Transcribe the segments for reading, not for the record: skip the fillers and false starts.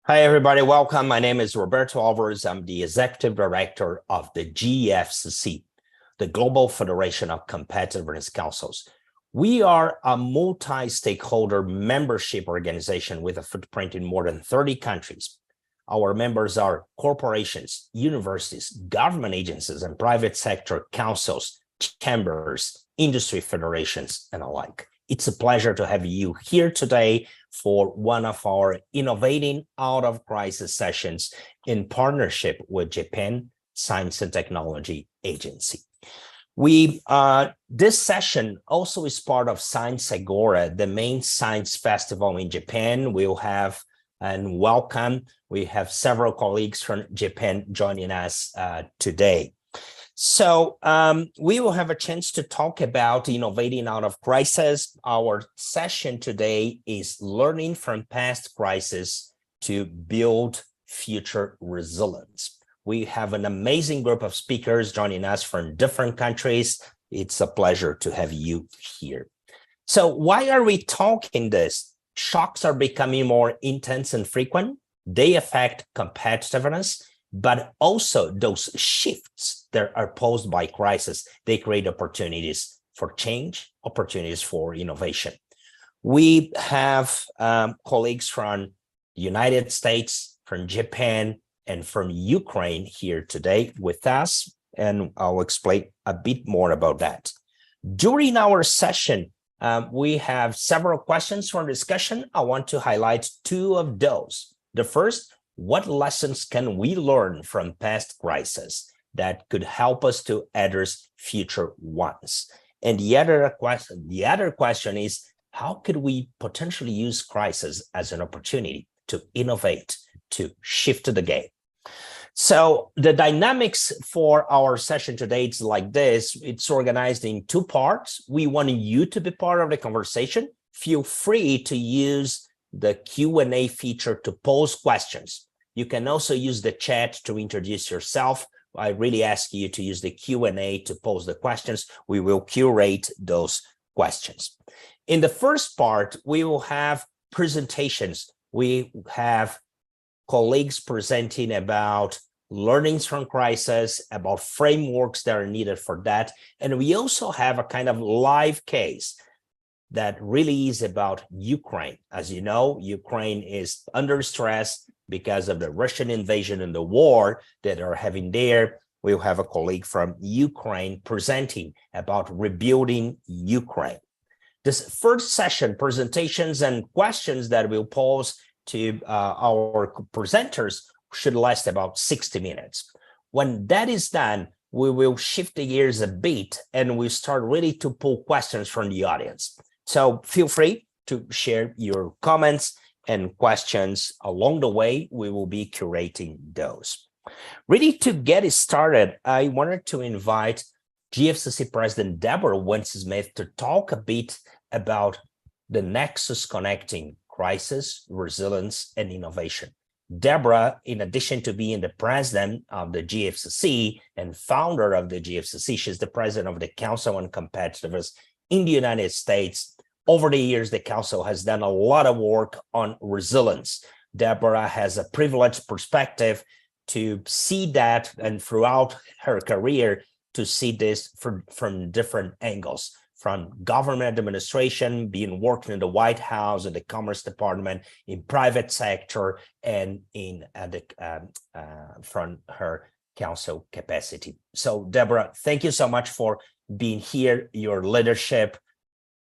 Hi, everybody. Welcome. My name is Roberto Alvarez. I'm the Executive Director of the GFCC, the Global Federation of Competitiveness Councils. We are a multi-stakeholder membership organization with a footprint in more than 30 countries. Our members are corporations, universities, government agencies, and private sector councils, chambers, industry federations, and alike. It's a pleasure to have you here today for one of our Innovating Out of Crisis sessions in partnership with Japan Science and Technology Agency. This session also is part of Science Agora, the main science festival in Japan. We'll have and welcome. We have several colleagues from Japan joining us today. So we will have a chance to talk about innovating out of crisis. Our session today is learning from past crises to build future resilience. We have an amazing group of speakers joining us from different countries. It's a pleasure to have you here. So why are we talking this? Shocks are becoming more intense and frequent. They affect competitiveness, but also those shifts that are posed by crisis, they create opportunities for change, opportunities for innovation. We have colleagues from the United States, from Japan, and from Ukraine here today with us, and I'll explain a bit more about that. During our session, we have several questions for discussion. I want to highlight two of those. The first, what lessons can we learn from past crises that could help us to address future ones? And the other question is, how could we potentially use crisis as an opportunity to innovate, to shift the game? So the dynamics for our session today is like this. It's organized in two parts. We want you to be part of the conversation. Feel free to use the Q&A feature to pose questions. You can also use the chat to introduce yourself. I really ask you to use the Q&A to pose the questions. We will curate those questions. In the first part, we will have presentations. We have colleagues presenting about learnings from crisis, about frameworks that are needed for that. And we also have a kind of live case that really is about Ukraine. As you know, Ukraine is under stress because of the Russian invasion and the war that are having there. We'll have a colleague from Ukraine presenting about rebuilding Ukraine. This first session, presentations and questions that we'll pose to our presenters should last about 60 minutes. When that is done, we will shift the gears a bit and we start really to pull questions from the audience. So feel free to share your comments and questions along the way. We will be curating those. Really, to get it started, I wanted to invite GFCC President Deborah Winston-Smith to talk a bit about the nexus connecting crisis, resilience, and innovation. Deborah, in addition to being the president of the GFCC and founder of the GFCC, she's the president of the Council on Competitiveness in the United States. Over the years, the Council has done a lot of work on resilience. Deborah has a privileged perspective to see that, and throughout her career, to see this from different angles, from government administration, working in the White House, in the Commerce Department, in private sector, and from her council capacity. So, Deborah, thank you so much for being here, your leadership.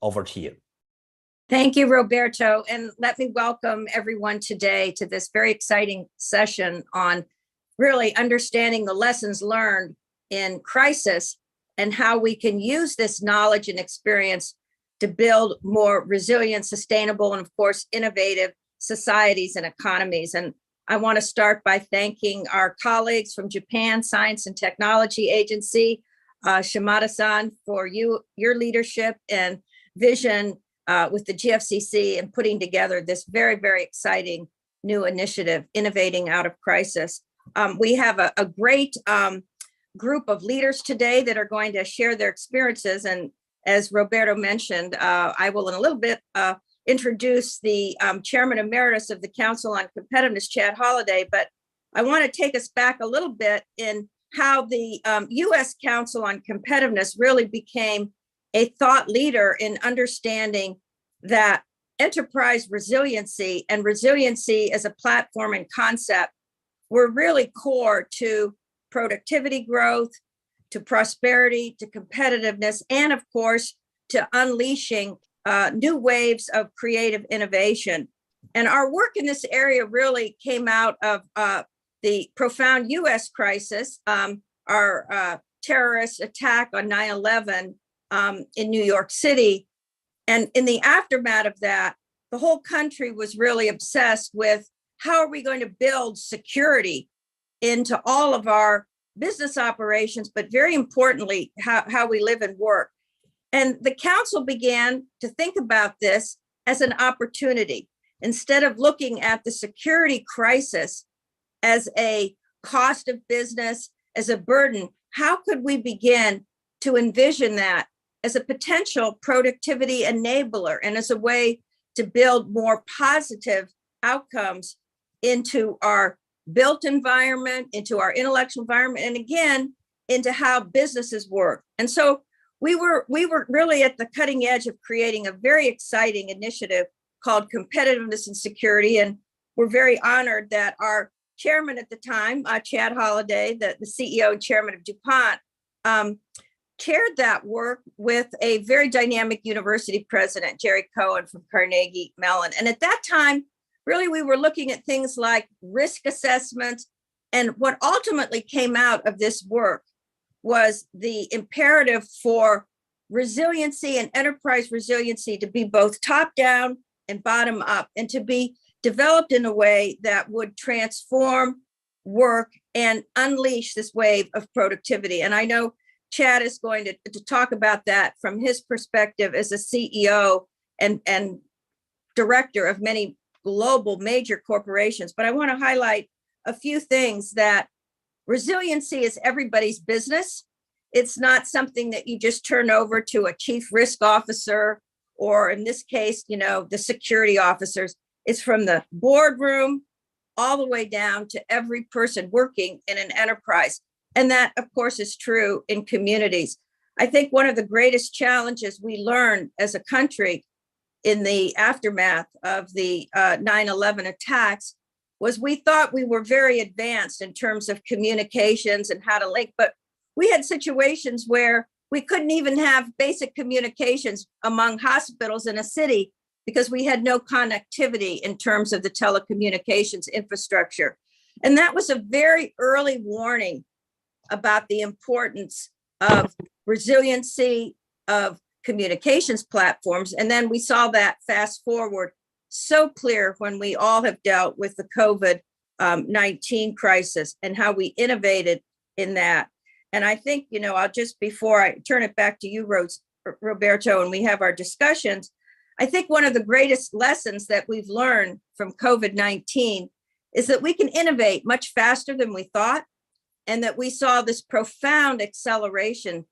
Over to you. Thank you, Roberto. And let me welcome everyone today to this very exciting session on really understanding the lessons learned in crisis and how we can use this knowledge and experience to build more resilient, sustainable, and of course, innovative societies and economies. And I want to start by thanking our colleagues from Japan Science and Technology Agency, Shimada-san, for your leadership and vision with the GFCC and putting together this very, very exciting new initiative, Innovating Out of Crisis. We have a great group of leaders today that are going to share their experiences. And as Roberto mentioned, I will in a little bit introduce the Chairman Emeritus of the Council on Competitiveness, Chad Holliday, but I want to take us back a little bit in how the U.S. Council on Competitiveness really became a thought leader in understanding that enterprise resiliency and resiliency as a platform and concept were really core to productivity growth, to prosperity, to competitiveness, and of course, to unleashing new waves of creative innovation. And our work in this area really came out of the profound US crisis, our terrorist attack on 9/11 in New York City. And in the aftermath of that, the whole country was really obsessed with how are we going to build security into all of our business operations, but very importantly, how we live and work. And the council began to think about this as an opportunity. Instead of looking at the security crisis as a cost of business, as a burden, how could we begin to envision that as a potential productivity enabler and as a way to build more positive outcomes into our built environment, into our intellectual environment, and again, into how businesses work. And so we were really at the cutting edge of creating a very exciting initiative called Competitiveness and Security. And we're very honored that our chairman at the time, Chad Holliday, the CEO and chairman of DuPont, chaired that work with a very dynamic university president, Jerry Cohen from Carnegie Mellon. And at that time, really, we were looking at things like risk assessments. And what ultimately came out of this work was the imperative for resiliency and enterprise resiliency to be both top down and bottom up, and to be developed in a way that would transform work and unleash this wave of productivity. And I know Chad is going to talk about that from his perspective as a CEO and director of many global major corporations. But I want to highlight a few things that resiliency is everybody's business. It's not something that you just turn over to a chief risk officer, or in this case, the security officers. It's from the boardroom all the way down to every person working in an enterprise. And that, of course, is true in communities. I think one of the greatest challenges we learned as a country in the aftermath of the 9/11 attacks was we thought we were very advanced in terms of communications and how to link, but we had situations where we couldn't even have basic communications among hospitals in a city because we had no connectivity in terms of the telecommunications infrastructure. And that was a very early warning about the importance of resiliency of communications platforms. And then we saw that fast forward so clear when we all have dealt with the COVID-19 crisis and how we innovated in that. And I think, I'll just, before I turn it back to you, Roberto, and we have our discussions, I think one of the greatest lessons that we've learned from COVID-19 is that we can innovate much faster than we thought, and that we saw this profound acceleration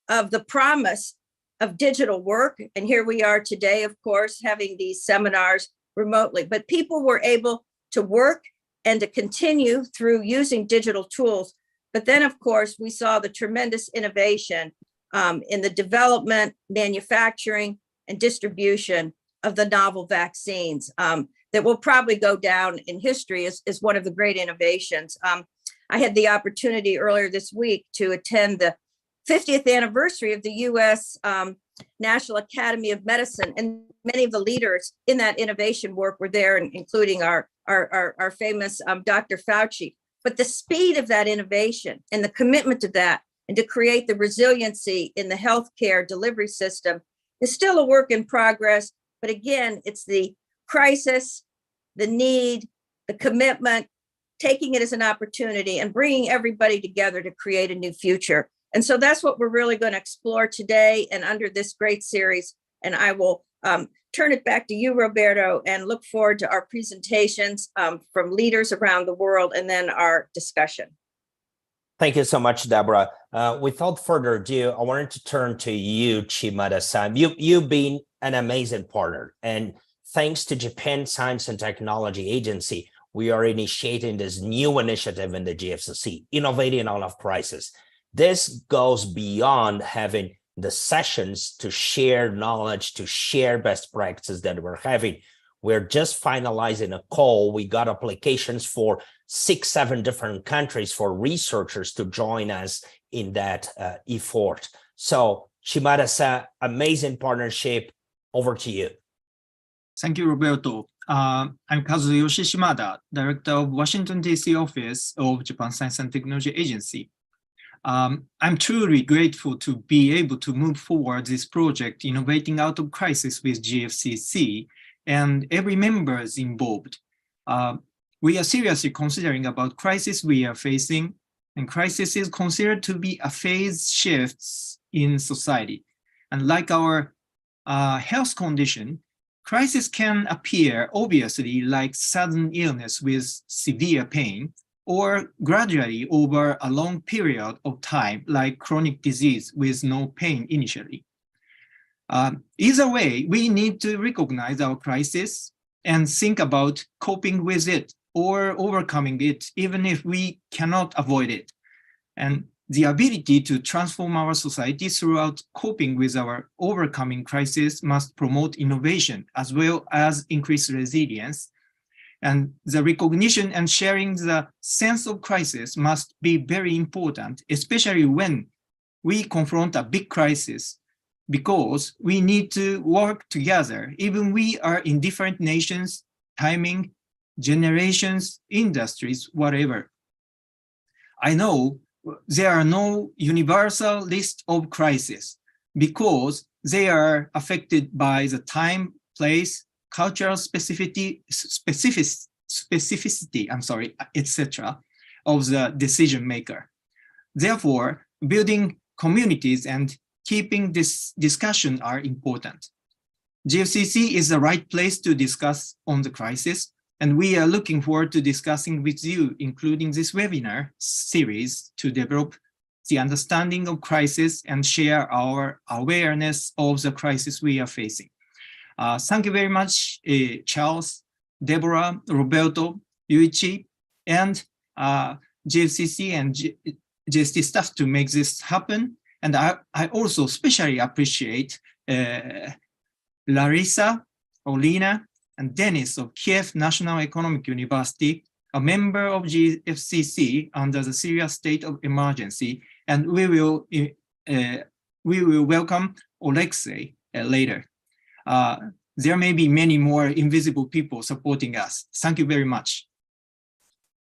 of the promise of digital work. And here we are today, of course, having these seminars remotely, but people were able to work and to continue through using digital tools. But then, of course, we saw the tremendous innovation in the development, manufacturing, and distribution of the novel vaccines that will probably go down in history as one of the great innovations. I had the opportunity earlier this week to attend the 50th anniversary of the U.S. National Academy of Medicine, and many of the leaders in that innovation work were there, including our famous Dr. Fauci. But the speed of that innovation and the commitment to that, and to create the resiliency in the healthcare delivery system, is still a work in progress. But again, it's the crisis, the need, the commitment, taking it as an opportunity and bringing everybody together to create a new future. And so that's what we're really going to explore today and under this great series. And I will turn it back to you, Roberto, and look forward to our presentations from leaders around the world and then our discussion. Thank you so much, Deborah. Without further ado, I wanted to turn to you, Chimada-san. You've been an amazing partner, and thanks to Japan Science and Technology Agency, we are initiating this new initiative in the GFCC, Innovating Out of Crisis. This goes beyond having the sessions to share knowledge, to share best practices that we're having. We're just finalizing a call. We got applications for 6-7 different countries for researchers to join us in that effort. So Shimada-san, amazing partnership. Over to you. Thank you, Roberto. I'm Kazuyoshi Shimada, Director of Washington, D.C. office of Japan Science and Technology Agency. I'm truly grateful to be able to move forward this project, Innovating Out of Crisis with GFCC, and every member is involved. We are seriously considering about crisis we are facing, and crisis is considered to be a phase shifts in society. And like our health condition, crisis can appear obviously like sudden illness with severe pain, or gradually over a long period of time like chronic disease with no pain initially. Either way, we need to recognize our crisis and think about coping with it or overcoming it, even if we cannot avoid it. And the ability to transform our society throughout coping with our overcoming crisis must promote innovation as well as increase resilience. And the recognition and sharing the sense of crisis must be very important, especially when we confront a big crisis, because we need to work together, even we are in different nations, timing, generations, industries, whatever. I know there are no universal list of crises because they are affected by the time, place, cultural specificity, etc. of the decision maker. Therefore, building communities and keeping this discussion are important. GFCC is the right place to discuss on the crisis, and we are looking forward to discussing with you, including this webinar series, to develop the understanding of crisis and share our awareness of the crisis we are facing. Thank you very much, Charles, Deborah, Roberto, Yuichi, and GFCC and GST staff to make this happen. And I also especially appreciate Larissa, Olina, and Dennis of Kiev National Economic University, a member of GFCC under the serious state of emergency, and we will welcome Alexei later. There may be many more invisible people supporting us. Thank you very much.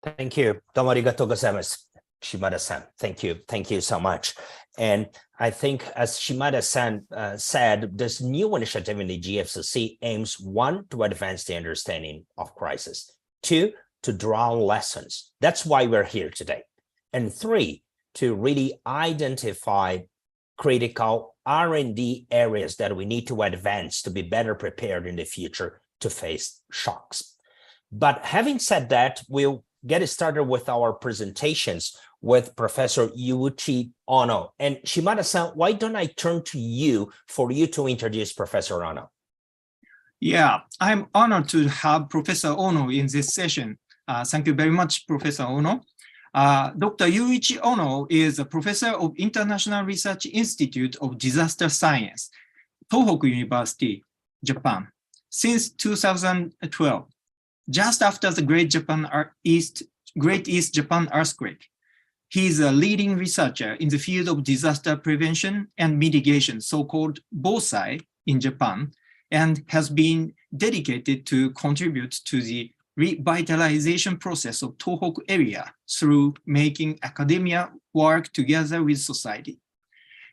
Thank you. Domo arigatou gozaimasu, Shimada-san. Thank you. Thank you so much. And I think, as Shimada-san said, this new initiative in the GFCC aims, 1, to advance the understanding of crisis, 2, to draw lessons. That's why we're here today. And 3, to really identify critical R&D areas that we need to advance to be better prepared in the future to face shocks. But having said that, we'll get started with our presentations with Professor Yuichi Ono. And Shimada-san, why don't I turn to you for you to introduce Professor Ono? Yeah, I'm honored to have Professor Ono in this session. Thank you very much, Professor Ono. Dr. Yuichi Ono is a professor of International Research Institute of Disaster Science, Tohoku University, Japan, since 2012, just after the Great East Japan earthquake. He is a leading researcher in the field of disaster prevention and mitigation, so-called bosai in Japan, and has been dedicated to contribute to the revitalization process of Tohoku area through making academia work together with society.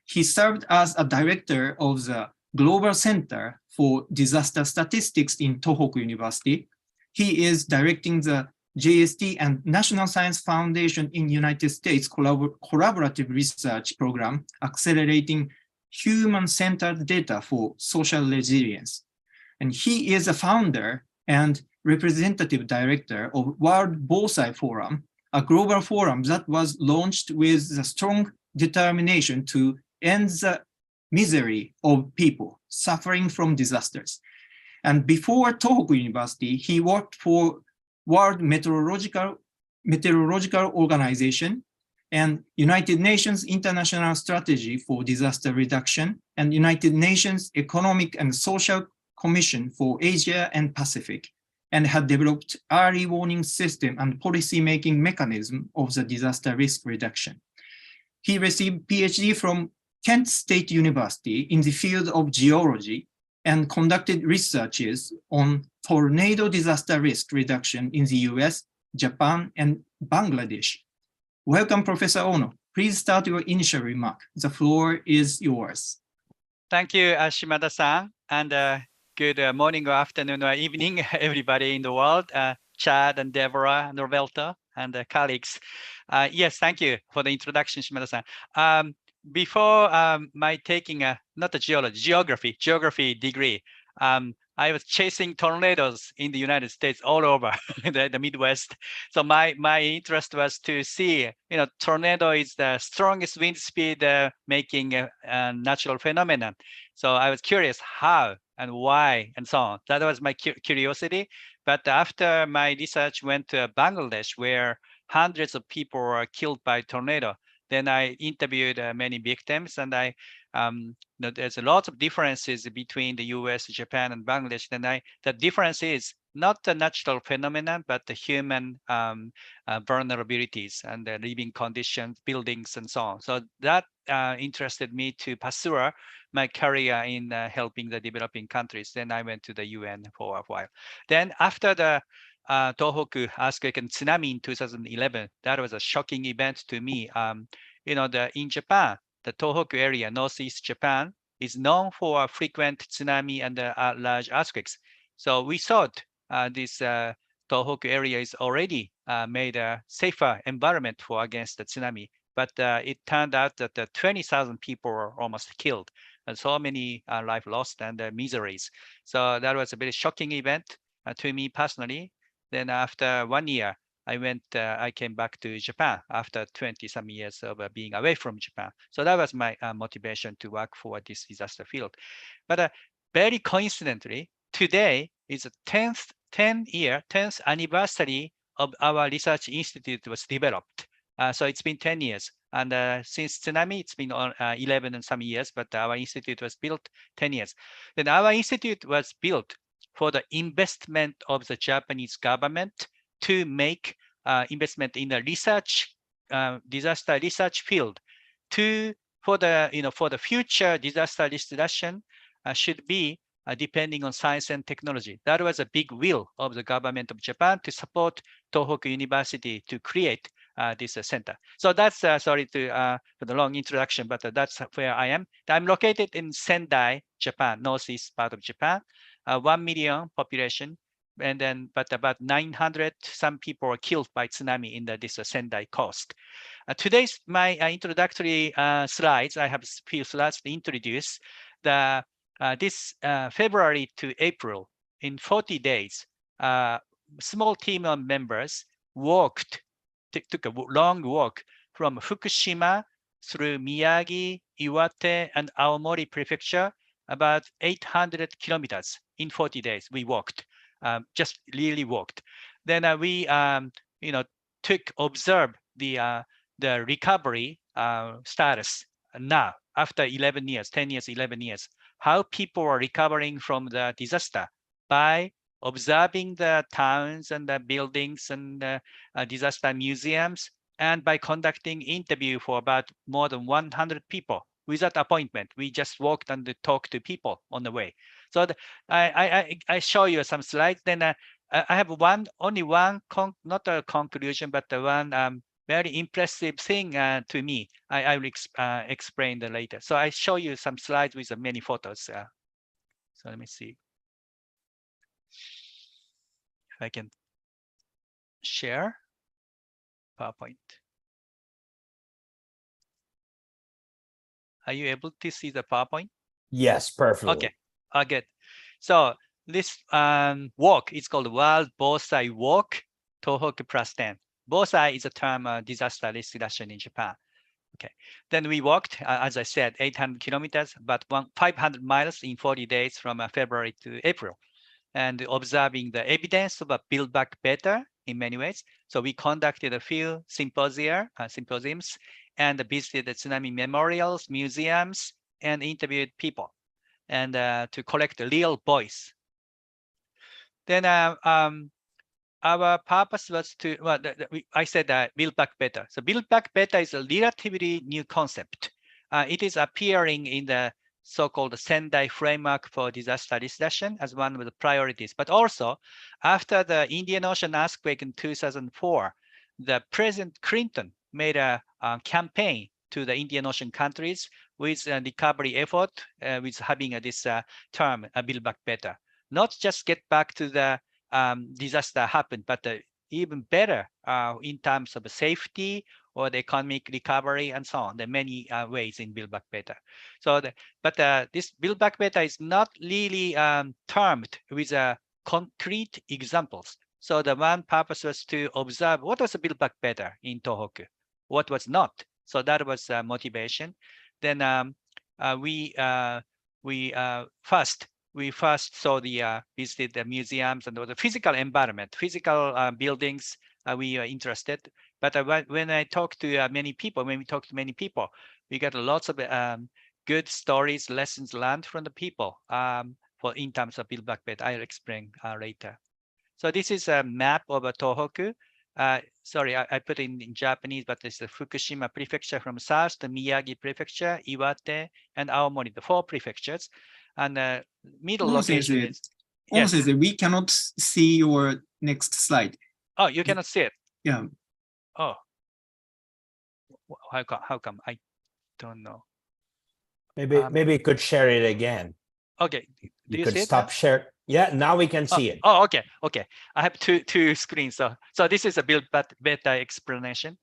He served as a director of the Global Center for Disaster Statistics in Tohoku University. He is directing the JST and National Science Foundation in United States collaborative research program, accelerating human-centered data for social resilience. And he is a founder and representative director of World Bosai Forum, a global forum that was launched with a strong determination to end the misery of people suffering from disasters. And before Tohoku University, he worked for World Meteorological Organization and United Nations International Strategy for Disaster Reduction and United Nations Economic and Social Commission for Asia and Pacific, and had developed early warning system and policy-making mechanism of the disaster risk reduction. He received PhD from Kent State University in the field of geology and conducted researches on tornado disaster risk reduction in the US, Japan, and Bangladesh. Welcome, Professor Ono. Please start your initial remark. The floor is yours. Thank you, Shimada-san, and good morning or afternoon or evening, everybody in the world, Chad and Deborah and Roberto and colleagues. Yes, thank you for the introduction, Shimada-san. Before my taking not a geography degree, I was chasing tornadoes in the United States all over the Midwest. So my interest was to see, tornado is the strongest wind speed making a natural phenomenon. So I was curious how and why and so on. That was my curiosity. But after my research went to Bangladesh, where hundreds of people were killed by tornado, then I interviewed many victims, and there's a lot of differences between the US, Japan, and Bangladesh. Then the difference is not the natural phenomenon, but the human vulnerabilities and the living conditions, buildings, and so on. So that interested me to pursue my career in helping the developing countries. Then I went to the UN for a while. Then after the Tohoku earthquake and tsunami in 2011, that was a shocking event to me. In Japan, the Tohoku area, northeast Japan, is known for frequent tsunami and large earthquakes. So we thought this Tohoku area is already made a safer environment for against the tsunami. But it turned out that 20,000 people were almost killed, and so many life lost and miseries. So that was a very shocking event to me personally. Then after 1 year, I came back to Japan after 20-some years of being away from Japan. So that was my motivation to work for this disaster field. But very coincidentally, today is the 10th anniversary of our research institute was developed. So it's been 10 years. And since tsunami, it's been 11 and some years, but our institute was built 10 years. Then our institute was built for the investment of the Japanese government to make investment in the research, disaster research field, for the future disaster risk reduction should be depending on science and technology. That was a big will of the government of Japan to support Tohoku University to create this center. So that's sorry for the long introduction, but that's where I am. I'm located in Sendai, Japan, northeast part of Japan. 1 million population, and then but about 900 some people were killed by tsunami in this Sendai coast. Today's my introductory slides. I have a few slides to introduce the this February to April. In 40 days, small team of members took a long walk from Fukushima through Miyagi, Iwate, and Aomori prefecture, about 800 kilometers in 40 days. We walked, just really walked. Then we, observed the recovery status now after 11 years, 10 years, 11 years, how people are recovering from the disaster by observing the towns and the buildings and disaster museums, and by conducting interview for about more than 100 people without appointment. We just walked and talked to people on the way. So I show you some slides. Then I have only one, not a conclusion, but one very impressive thing to me. I will explain that later. So I show you some slides with many photos. So let me see if I can share PowerPoint. Are you able to see the PowerPoint? Yes, perfectly. Okay, good. So this walk is called World Bosai Walk, Tohoku plus 10. Bosai is a term disaster risk reduction in Japan. Okay, then we walked, as I said, 800 kilometers, but 500 miles in 40 days from February to April. and observing the evidence of a build back better in many ways. So we conducted a few symposiums and visited the tsunami memorials, museums, and interviewed people and to collect the real voice. Then our purpose was to, well, I said that build back better. So build back better is a relatively new concept. It is appearing in the so-called Sendai framework for disaster recession as one of the priorities. But also, after the Indian Ocean earthquake in 2004, the President Clinton made a campaign to the Indian Ocean countries with a recovery effort, with having this term, build back better. Not just get back to the disaster happened, but even better in terms of safety or the economic recovery and so on. There are many ways in build back better. So, this build back better is not really termed with concrete examples. So the one purpose was to observe what was a build back better in Tohoku, what was not. So that was motivation. Then we first saw visited the museums and the physical environment, physical buildings. We are interested. But when I talk to many people, we get lots of good stories, lessons learned from the people in terms of build back better. I'll explain later. So this is a map of Tohoku. Sorry, I put it in Japanese, but it's the Fukushima prefecture from south, the Miyagi prefecture, Iwate, and Aomori, the 4 prefectures. And the middle location is... Yes. We cannot see your next slide. Oh, you cannot see it? Yeah. Oh. How come? I don't know. Maybe you could share it again. Okay. You could stop share. Yeah, now we can see it. Oh, okay. Okay. I have two screens. So this is a build better explanation.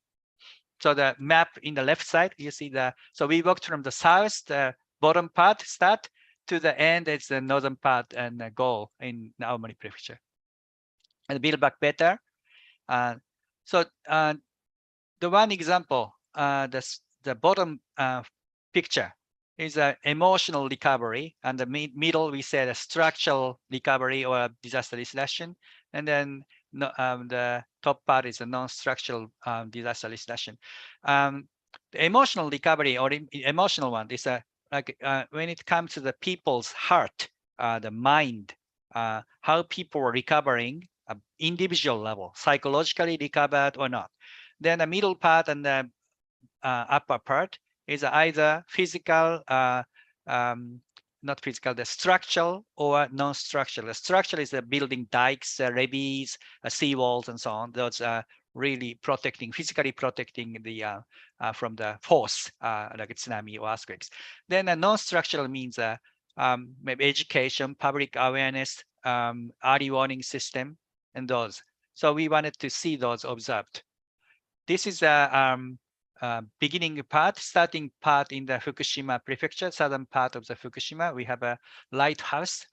So the map in the left side, you see so we worked from the south, the bottom part start to the end. It's the northern part and the goal in Aomori prefecture. And build back better. So the one example, the bottom picture is an emotional recovery, and the middle we said a structural recovery or a disaster recession, and then the top part is a non-structural disaster recession. The emotional recovery or emotional one is when it comes to the people's heart, the mind, how people are recovering, individual level, psychologically recovered or not. Then the middle part and the upper part is either physical, not physical, the structural or non-structural. The structural is the building dikes, levees, seawalls, and so on. Those are really physically protecting the from the force, like tsunami or earthquakes. Then a non-structural means maybe education, public awareness, early warning system, and those. So we wanted to see those observed. This is a beginning part, starting part in the Fukushima prefecture, southern part of the Fukushima. We have a lighthouse.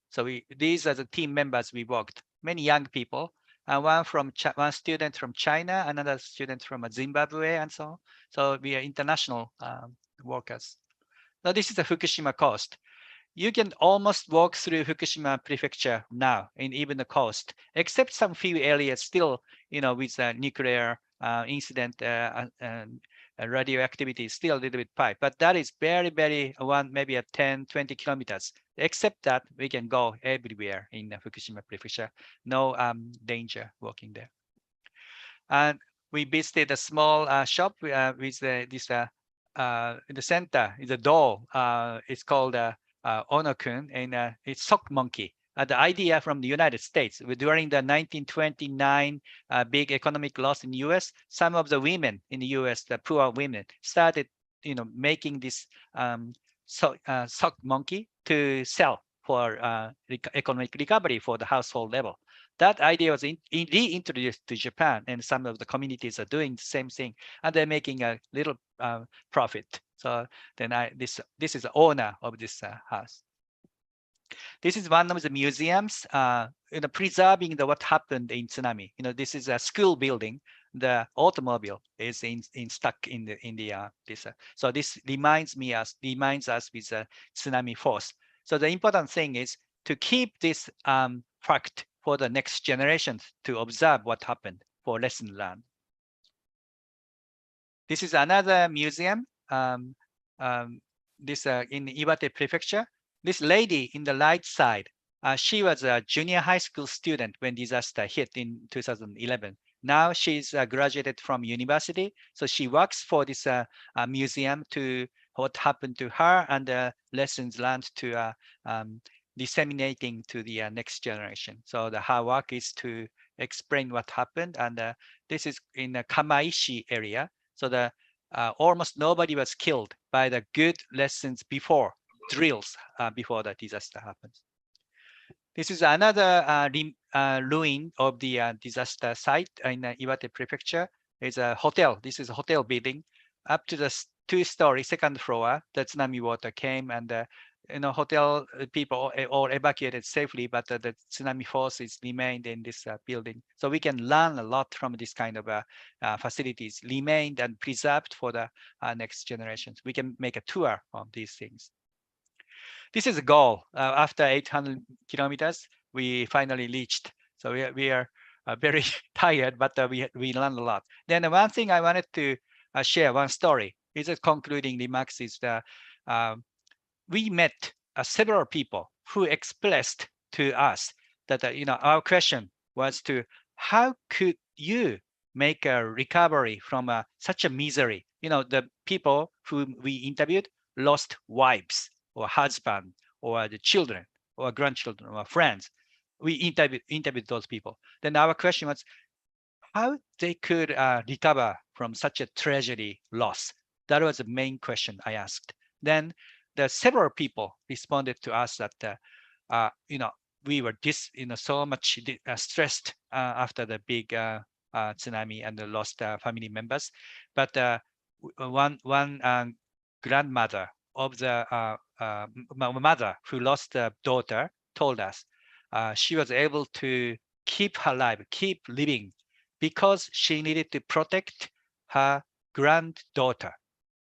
So these are the team members we worked. Many young people. One student from China, another student from Zimbabwe, and so on. So we are international workers. Now this is the Fukushima coast. You can almost walk through Fukushima prefecture now, in even the coast, except some few areas still, with nuclear incident radioactivity is still a little bit high, but that is very, very maybe at 10, 20 kilometers. Except that we can go everywhere in the Fukushima prefecture. No danger walking there. And we visited a small shop with this in the center is a doll. It's called Onokun, and it's Sock Monkey. The idea from the United States, during the 1929 big economic loss in the U.S., some of the women in the U.S., the poor women, started, making this sock monkey to sell for economic recovery for the household level. That idea was reintroduced to Japan, and some of the communities are doing the same thing, and they're making a little profit. So then this is the owner of this house. This is one of the museums, preserving what happened in tsunami. This is a school building. The automobile is stuck in this. So this reminds us with the tsunami force. So the important thing is to keep this fact for the next generations to observe what happened for lesson learned. This is another museum. This in Iwate Prefecture. This lady in the right side, she was a junior high school student when disaster hit in 2011. Now she's graduated from university, so she works for this museum to what happened to her and lessons learned to disseminating to the next generation. So her work is to explain what happened, and this is in the Kamaishi area. So the almost nobody was killed by the good lessons before drills before the disaster happens. This is another ruin of the disaster site in Iwate Prefecture. It's a hotel. This is a hotel building. Up to the 2-story second floor, the tsunami water came, and hotel people all evacuated safely, but the tsunami forces remained in this building. So we can learn a lot from this kind of facilities remained and preserved for the next generations. We can make a tour of these things. This is a goal. After 800 kilometers, we finally reached. So we are very tired, but we learned a lot. Then one thing I wanted to share, one story, is a concluding remarks is that we met several people who expressed to us that our question was to how could you make a recovery from such a misery? The people whom we interviewed lost wives or husband or the children or grandchildren or friends. We interviewed those people. Then our question was how they could recover from such a tragedy loss. That was the main question I asked. Then the several people responded to us that we were so much stressed after the big tsunami and lost family members. But one grandmother of the mother who lost a daughter told us she was able to keep her life, keep living, because she needed to protect her granddaughter.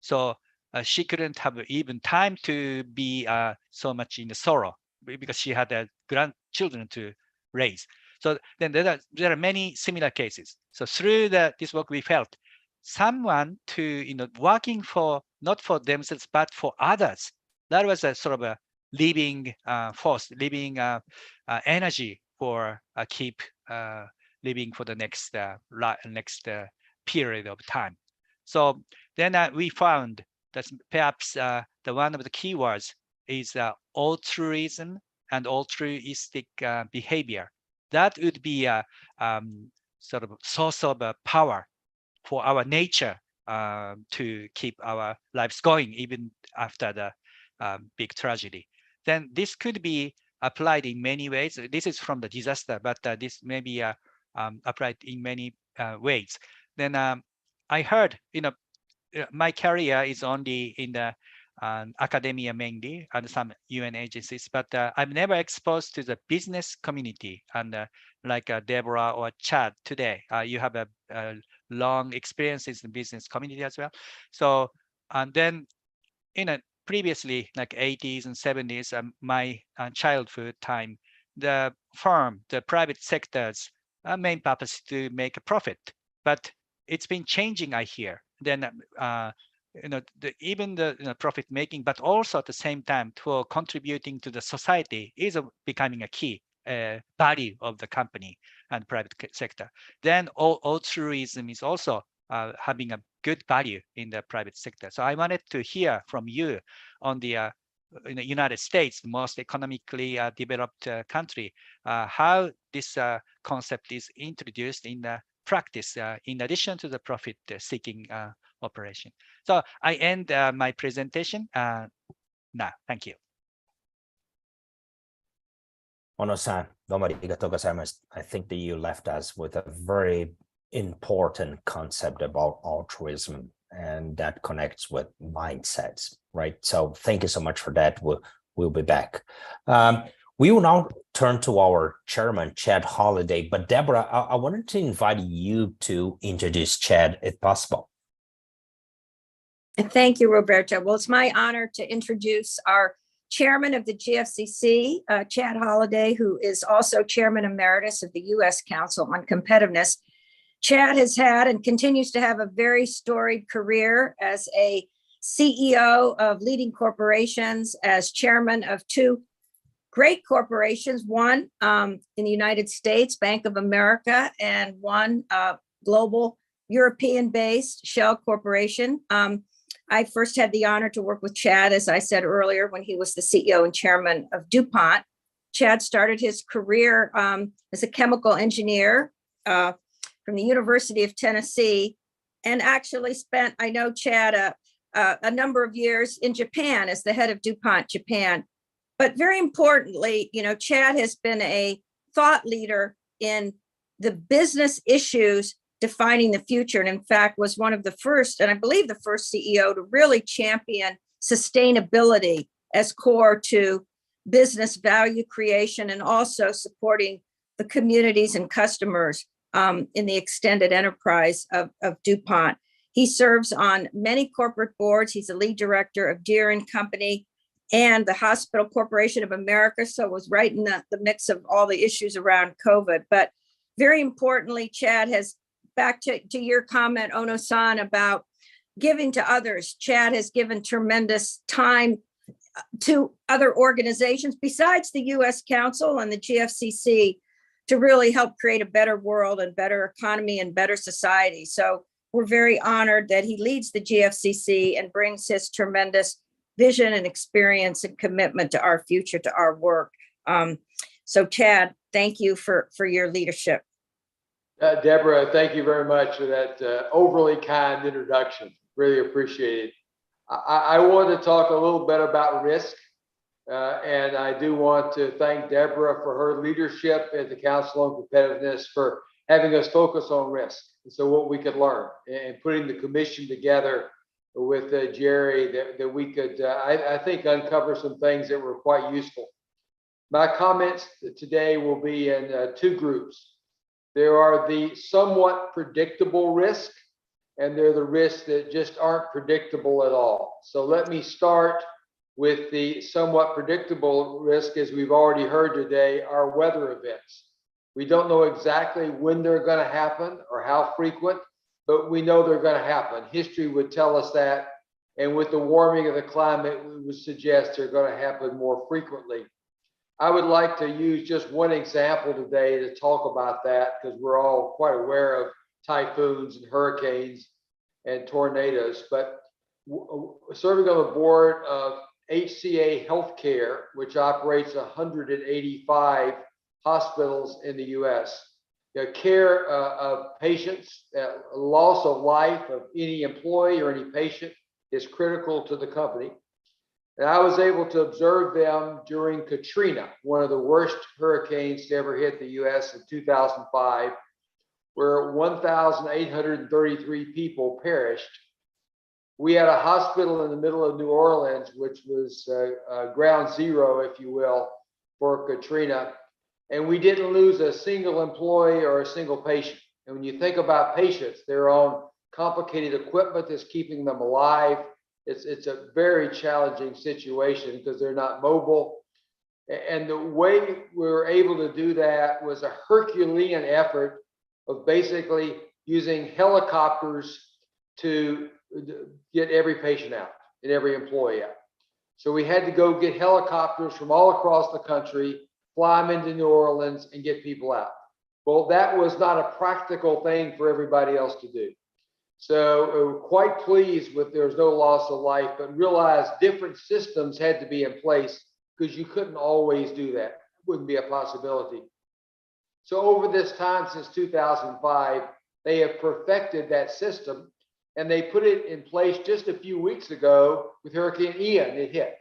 So she couldn't have even time to be so much in the sorrow because she had grandchildren to raise. So then there are many similar cases. So through this work, we felt someone to working for not for themselves but for others. That was a sort of a living force, living energy for keep living for the next period of time. So then we found that perhaps the one of the keywords is altruism and altruistic behavior. That would be a sort of source of power for our nature to keep our lives going even after the big tragedy. Then this could be applied in many ways. This is from the disaster, but this may be applied in many ways. Then I heard, my career is only in the academia mainly and some UN agencies, but I'm never exposed to the business community. And like Deborah or Chad today, you have a long experiences in business community as well. So and then previously, like 80s and 70s, my childhood time, the firm, the private sector's main purpose is to make a profit. But it's been changing, I hear. Then even the profit making, but also at the same time for contributing to the society is becoming a key value of the company and private sector. Then altruism is also having a good value in the private sector. So I wanted to hear from you on the in the United States, the most economically developed country, how this concept is introduced in the practice in addition to the profit-seeking operation. So I end my presentation now. Thank you. Ono-san, domo arigatou gozaimasu. I think that you left us with a very important concept about altruism, and that connects with mindsets, right? So thank you so much for that. We'll be back. We will now turn to our chairman, Chad Holliday, but Deborah, I wanted to invite you to introduce Chad if possible. Thank you, Roberto. Well, it's my honor to introduce our chairman of the GFCC, Chad Holliday, who is also chairman emeritus of the U.S. Council on Competitiveness. Chad has had and continues to have a very storied career as a CEO of leading corporations, as chairman of two great corporations, one in the United States, Bank of America, and one global European-based Shell Corporation. I first had the honor to work with Chad, as I said earlier, when he was the CEO and chairman of DuPont. Chad started his career as a chemical engineer from the University of Tennessee, and actually spent, I know, Chad, a number of years in Japan as the head of DuPont Japan. But very importantly, Chad has been a thought leader in the business issues defining the future. And in fact, was one of the first, and I believe the first CEO to really champion sustainability as core to business value creation, and also supporting the communities and customers in the extended enterprise of DuPont. He serves on many corporate boards. He's a lead director of Deere & Company and the Hospital Corporation of America, so was right in the mix of all the issues around COVID. But very importantly, Chad has, back to your comment, Ono-san, about giving to others. Chad has given tremendous time to other organizations besides the U.S. Council and the GFCC to really help create a better world and better economy and better society. So we're very honored that he leads the GFCC and brings his tremendous vision and experience and commitment to our future, to our work. So Chad, thank you for your leadership. Deborah, thank you very much for that overly kind introduction. Really appreciate it. I want to talk a little bit about risk, and I do want to thank Deborah for her leadership at the Council on Competitiveness for having us focus on risk. And so what we could learn, and putting the commission together with Jerry, that we could, I think, uncover some things that were quite useful. My comments today will be in two groups. There are the somewhat predictable risk, and there are the risks that just aren't predictable at all. So let me start with the somewhat predictable risk. As we've already heard today, are weather events. We don't know exactly when they're going to happen or how frequent, but we know they're going to happen. History would tell us that. And with the warming of the climate, we would suggest they're going to happen more frequently. I would like to use just one example today to talk about that, because we're all quite aware of typhoons and hurricanes and tornadoes. But serving on the board of HCA Healthcare, which operates 185 hospitals in the U.S., the care of patients, loss of life of any employee or any patient is critical to the company. And I was able to observe them during Katrina, one of the worst hurricanes to ever hit the U.S. in 2005, where 1,833 people perished. We had a hospital in the middle of New Orleans, which was ground zero, if you will, for Katrina. And we didn't lose a single employee or a single patient. And when you think about patients, they're on complicated equipment that's keeping them alive. It's a very challenging situation because they're not mobile. And the way we were able to do that was a Herculean effort of basically using helicopters to get every patient out and every employee out. So we had to go get helicopters from all across the country, fly them into New Orleans and get people out. Well, that was not a practical thing for everybody else to do. So we're quite pleased with there's no loss of life, but realized different systems had to be in place because you couldn't always do that. It wouldn't be a possibility. So over this time, since 2005, they have perfected that system, and they put it in place just a few weeks ago with Hurricane Ian. It hit.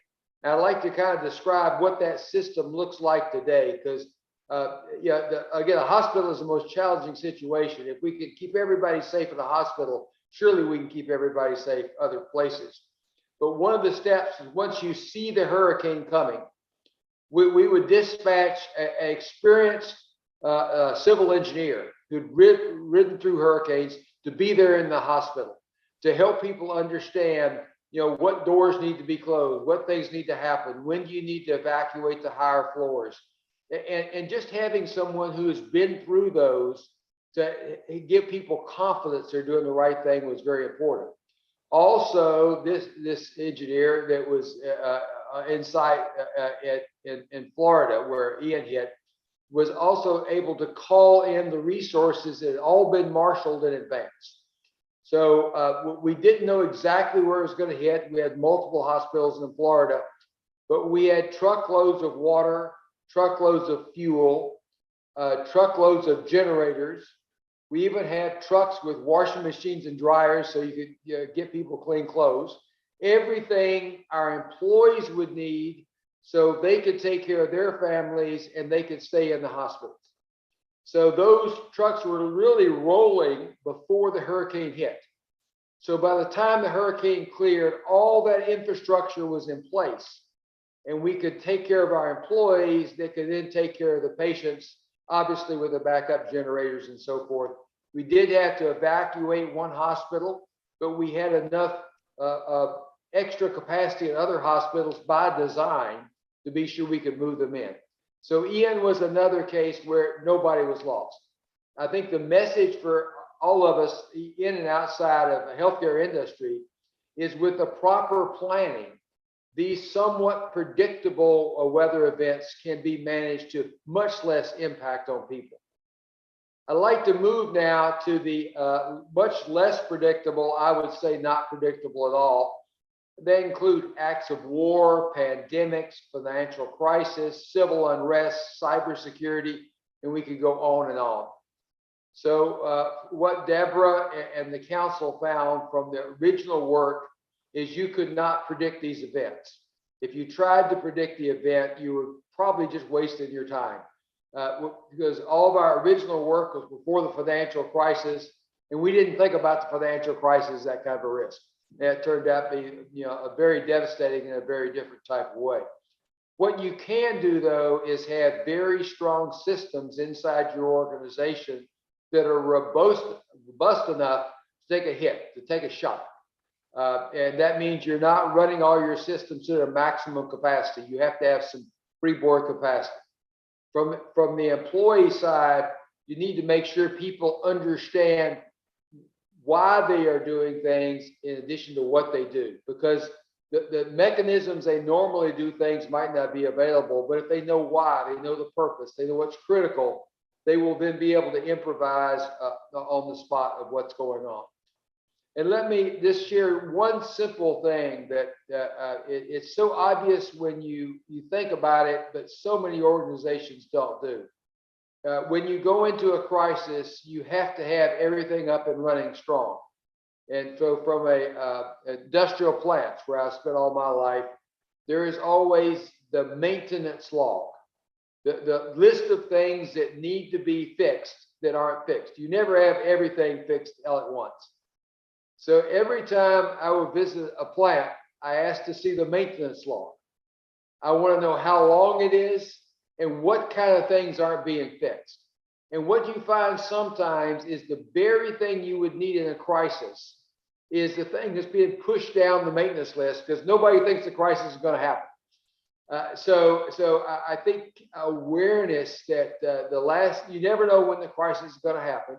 And I'd like to kind of describe what that system looks like today, because again, a hospital is the most challenging situation. If we can keep everybody safe in the hospital, surely we can keep everybody safe other places. But one of the steps is, once you see the hurricane coming, we would dispatch an experienced civil engineer who'd ridden through hurricanes to be there in the hospital to help people understand what doors need to be closed, what things need to happen, when do you need to evacuate to higher floors, and just having someone who has been through those to give people confidence they're doing the right thing was very important. Also, this engineer that was inside in Florida where Ian hit was also able to call in the resources that had all been marshaled in advance. So we didn't know exactly where it was going to hit. We had multiple hospitals in Florida, but we had truckloads of water, truckloads of fuel, truckloads of generators. We even had trucks with washing machines and dryers so you could get people clean clothes. Everything our employees would need so they could take care of their families and they could stay in the hospitals. So those trucks were really rolling before the hurricane hit. So by the time the hurricane cleared, all that infrastructure was in place and we could take care of our employees that could then take care of the patients, obviously with the backup generators and so forth. We did have to evacuate one hospital, but we had enough extra capacity in other hospitals by design to be sure we could move them in. So Ian was another case where nobody was lost. I think the message for all of us in and outside of the healthcare industry is with the proper planning, these somewhat predictable weather events can be managed to much less impact on people. I'd like to move now to the much less predictable, I would say not predictable at all. They include acts of war, pandemics, financial crisis, civil unrest, cybersecurity, and we could go on and on. So what Deborah and the council found from the original work is you could not predict these events. If you tried to predict the event, you were probably just wasting your time because all of our original work was before the financial crisis, and we didn't think about the financial crisis as that kind of a risk. And it turned out to be, a very devastating and a very different type of way. What you can do, though, is have very strong systems inside your organization that are robust enough to take a hit, to take a shot. And that means you're not running all your systems to their maximum capacity. You have to have some freeboard capacity. From the employee side, you need to make sure people understand why they are doing things in addition to what they do, because the mechanisms they normally do things might not be available, but if they know why, they know the purpose, they know what's critical, they will then be able to improvise on the spot of what's going on. And let me just share one simple thing that it's so obvious when you think about it, but so many organizations don't do. When you go into a crisis, you have to have everything up and running strong. And so from industrial plants where I spent all my life, there is always the maintenance log, the list of things that need to be fixed that aren't fixed. You never have everything fixed all at once. So every time I would visit a plant, I asked to see the maintenance log. I want to know how long it is and what kind of things aren't being fixed. And what you find sometimes is the very thing you would need in a crisis is the thing that's being pushed down the maintenance list because nobody thinks the crisis is going to happen. So I think awareness that you never know when the crisis is going to happen.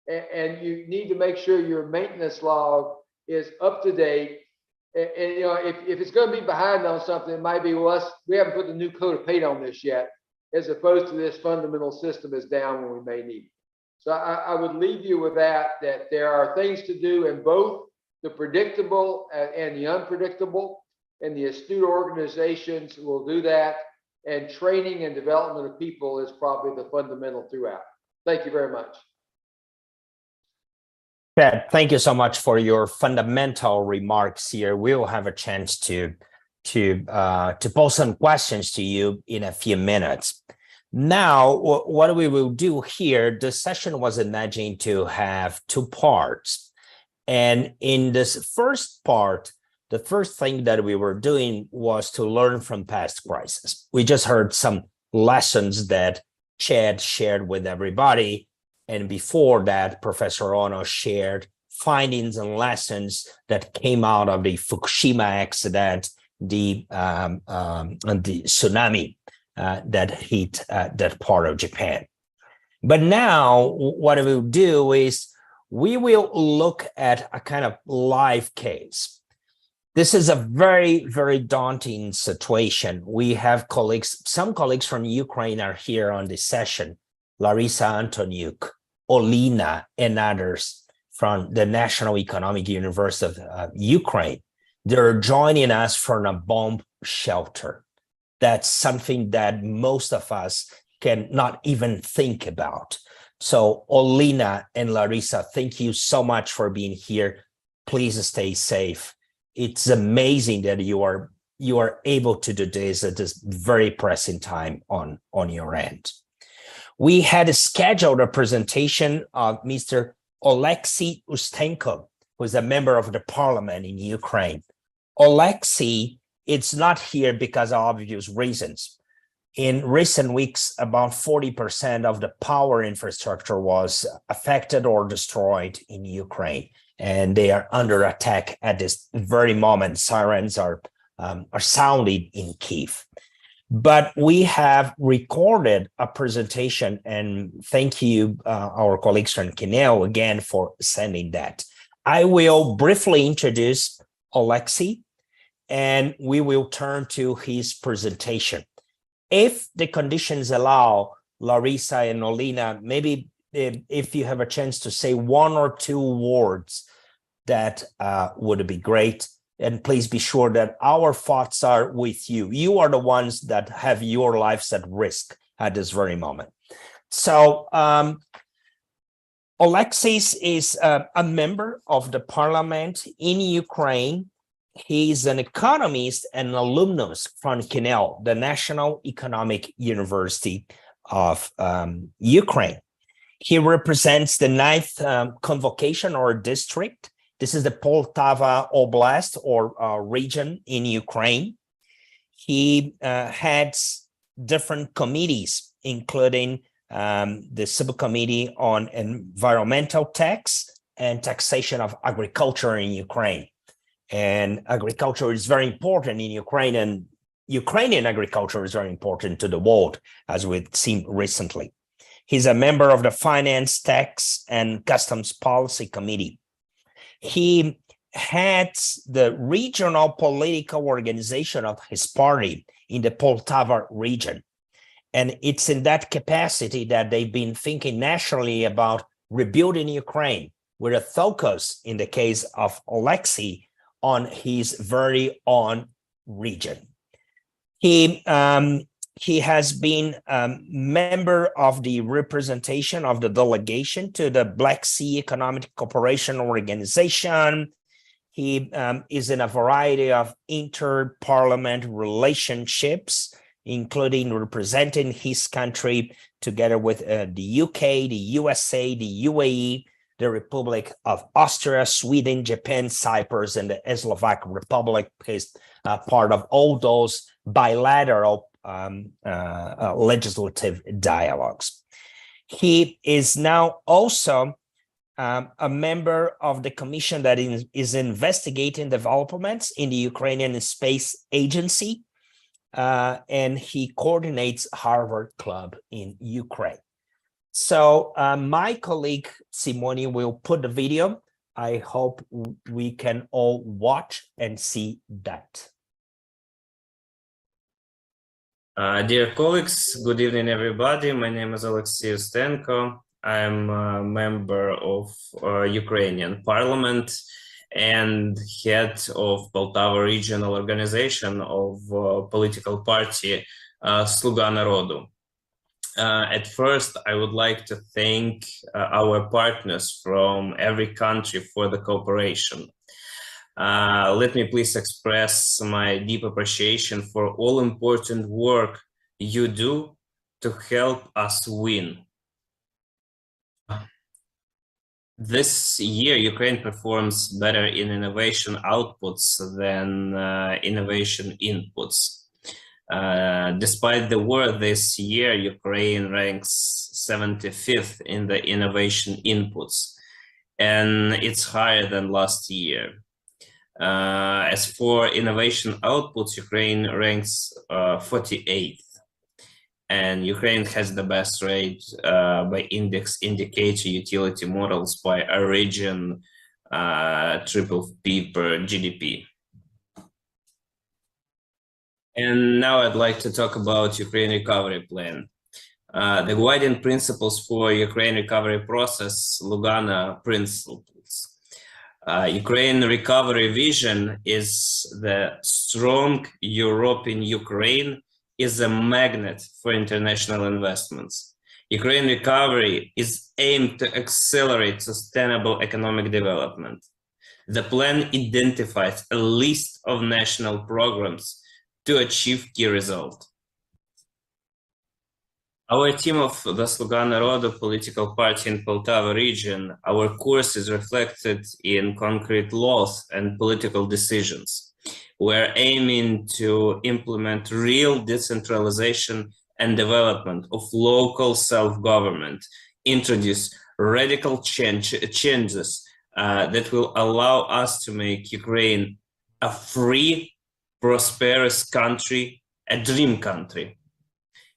And you need to make sure your maintenance log is up to date. And if it's going to be behind on something, it might be, we haven't put the new coat of paint on this yet, as opposed to this fundamental system is down when we may need it. So I would leave you with that there are things to do in both the predictable and the unpredictable, and the astute organizations will do that. And training and development of people is probably the fundamental throughout. Thank you very much. Ted, thank you so much for your fundamental remarks here. We'll have a chance to pose some questions to you in a few minutes. Now, what we will do here, the session was imagined to have two parts. And in this first part, the first thing that we were doing was to learn from past crises. We just heard some lessons that Chad shared with everybody. And before that, Professor Ono shared findings and lessons that came out of the Fukushima accident, and the tsunami that hit that part of Japan. But now what we'll do is we will look at a kind of live case. This is a very, very daunting situation. We have colleagues, some colleagues from Ukraine are here on this session, Larissa Antoniuk, Olina, and others from the National Economic University of Ukraine. They're joining us from a bomb shelter. That's something that most of us cannot even think about. So Olina and Larissa, thank you so much for being here. Please stay safe. It's amazing that you are able to do this at this very pressing time on your end. We had scheduled a presentation of Mr. Oleksiy Ustenko, who is a member of the parliament in Ukraine. Oleksiy is not here because of obvious reasons. In recent weeks, about 40% of the power infrastructure was affected or destroyed in Ukraine, and they are under attack at this very moment. Sirens are sounding in Kyiv. But we have recorded a presentation, and thank you, our colleagues from Kineo, again for sending that. I will briefly introduce Oleksiy, and we will turn to his presentation. If the conditions allow, Larissa and Olina, maybe if you have a chance to say one or two words, that would be great. And please be sure that our thoughts are with you. You are the ones that have your lives at risk at this very moment. So Oleksiy is a member of the parliament in Ukraine. He's an economist and alumnus from Kineo, the National Economic University of Ukraine. He represents the 9th convocation or district. This is the Poltava Oblast or region in Ukraine. He heads different committees, including the subcommittee on environmental tax and taxation of agriculture in Ukraine. And agriculture is very important in Ukraine, and Ukrainian agriculture is very important to the world, as we've seen recently. He's a member of the Finance, Tax, and Customs Policy Committee. He heads the regional political organization of his party in the Poltava region. And it's in that capacity that they've been thinking nationally about rebuilding Ukraine, with a focus, in the case of Oleksiy, on his very own region. He has been a member of the representation of the delegation to the Black Sea Economic Cooperation Organization. He is in a variety of inter-parliament relationships, including representing his country together with the UK, the USA, the UAE, the Republic of Austria, Sweden, Japan, Cyprus, and the Slovak Republic. Is part of all those bilateral legislative dialogues. He is now also a member of the commission that is investigating developments in the Ukrainian Space Agency, and he coordinates Harvard Club in Ukraine. So my colleague Simone will put the video. I hope we can all watch and see that. Dear colleagues, good evening, everybody. My name is Oleksiy Ustenko. I'm a member of Ukrainian Parliament and head of Poltava Regional Organization of political party Sluga Narodu. At first, I would like to thank our partners from every country for the cooperation. Let me please express my deep appreciation for all important work you do to help us win. This year, Ukraine performs better in innovation outputs than innovation inputs. Despite the war this year, Ukraine ranks 75th in the innovation inputs. and it's higher than last year. As for innovation outputs, Ukraine ranks 48th, and Ukraine has the best rate by index indicator utility models by a region triple P per GDP. And now I'd like to talk about Ukraine recovery plan. The guiding principles for Ukraine recovery process, Lugano principles. Ukraine recovery vision is the strong European Ukraine is a magnet for international investments. Ukraine recovery is aimed to accelerate sustainable economic development. The plan identifies a list of national programs to achieve key results. Our team of the Sluga Narodu political party in Poltava region, our course is reflected in concrete laws and political decisions. We're aiming to implement real decentralization and development of local self-government, introduce radical changes that will allow us to make Ukraine a free, prosperous country, a dream country.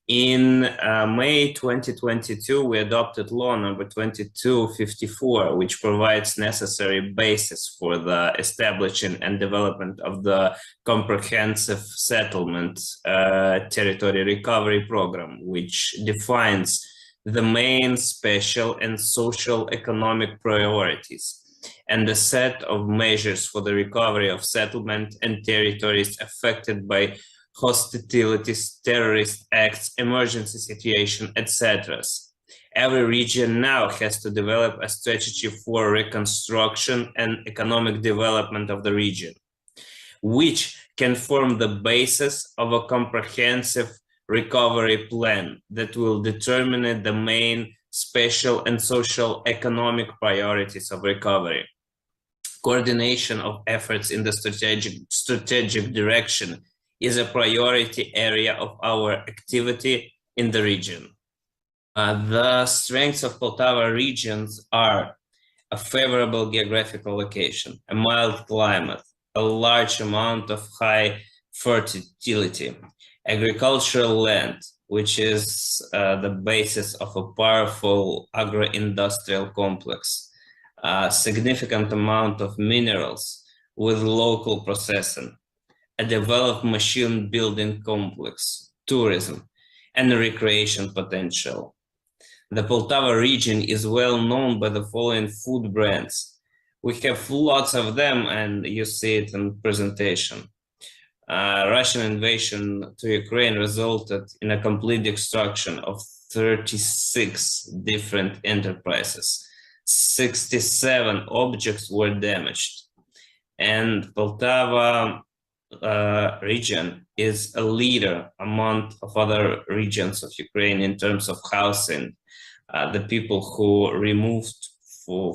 In May 2022, we adopted law number 2254, which provides necessary basis for the establishing and development of the comprehensive settlement territory recovery program, which defines the main special and social economic priorities and the set of measures for the recovery of settlement and territories affected by hostilities, terrorist acts, emergency situation, etc. Every region now has to develop a strategy for reconstruction and economic development of the region, which can form the basis of a comprehensive recovery plan that will determine the main special and social economic priorities of recovery. Coordination of efforts in the strategic direction is a priority area of our activity in the region. The strengths of Poltava regions are a favorable geographical location, a mild climate, a large amount of high fertility, agricultural land, which is the basis of a powerful agro-industrial complex, a significant amount of minerals with local processing, a developed machine building complex, tourism, and recreation potential. The Poltava region is well known by the following food brands. We have lots of them, and you see it in presentation. Russian invasion to Ukraine resulted in a complete destruction of 36 different enterprises. 67 objects were damaged, and Poltava region is a leader among other regions of Ukraine in terms of housing. The people who removed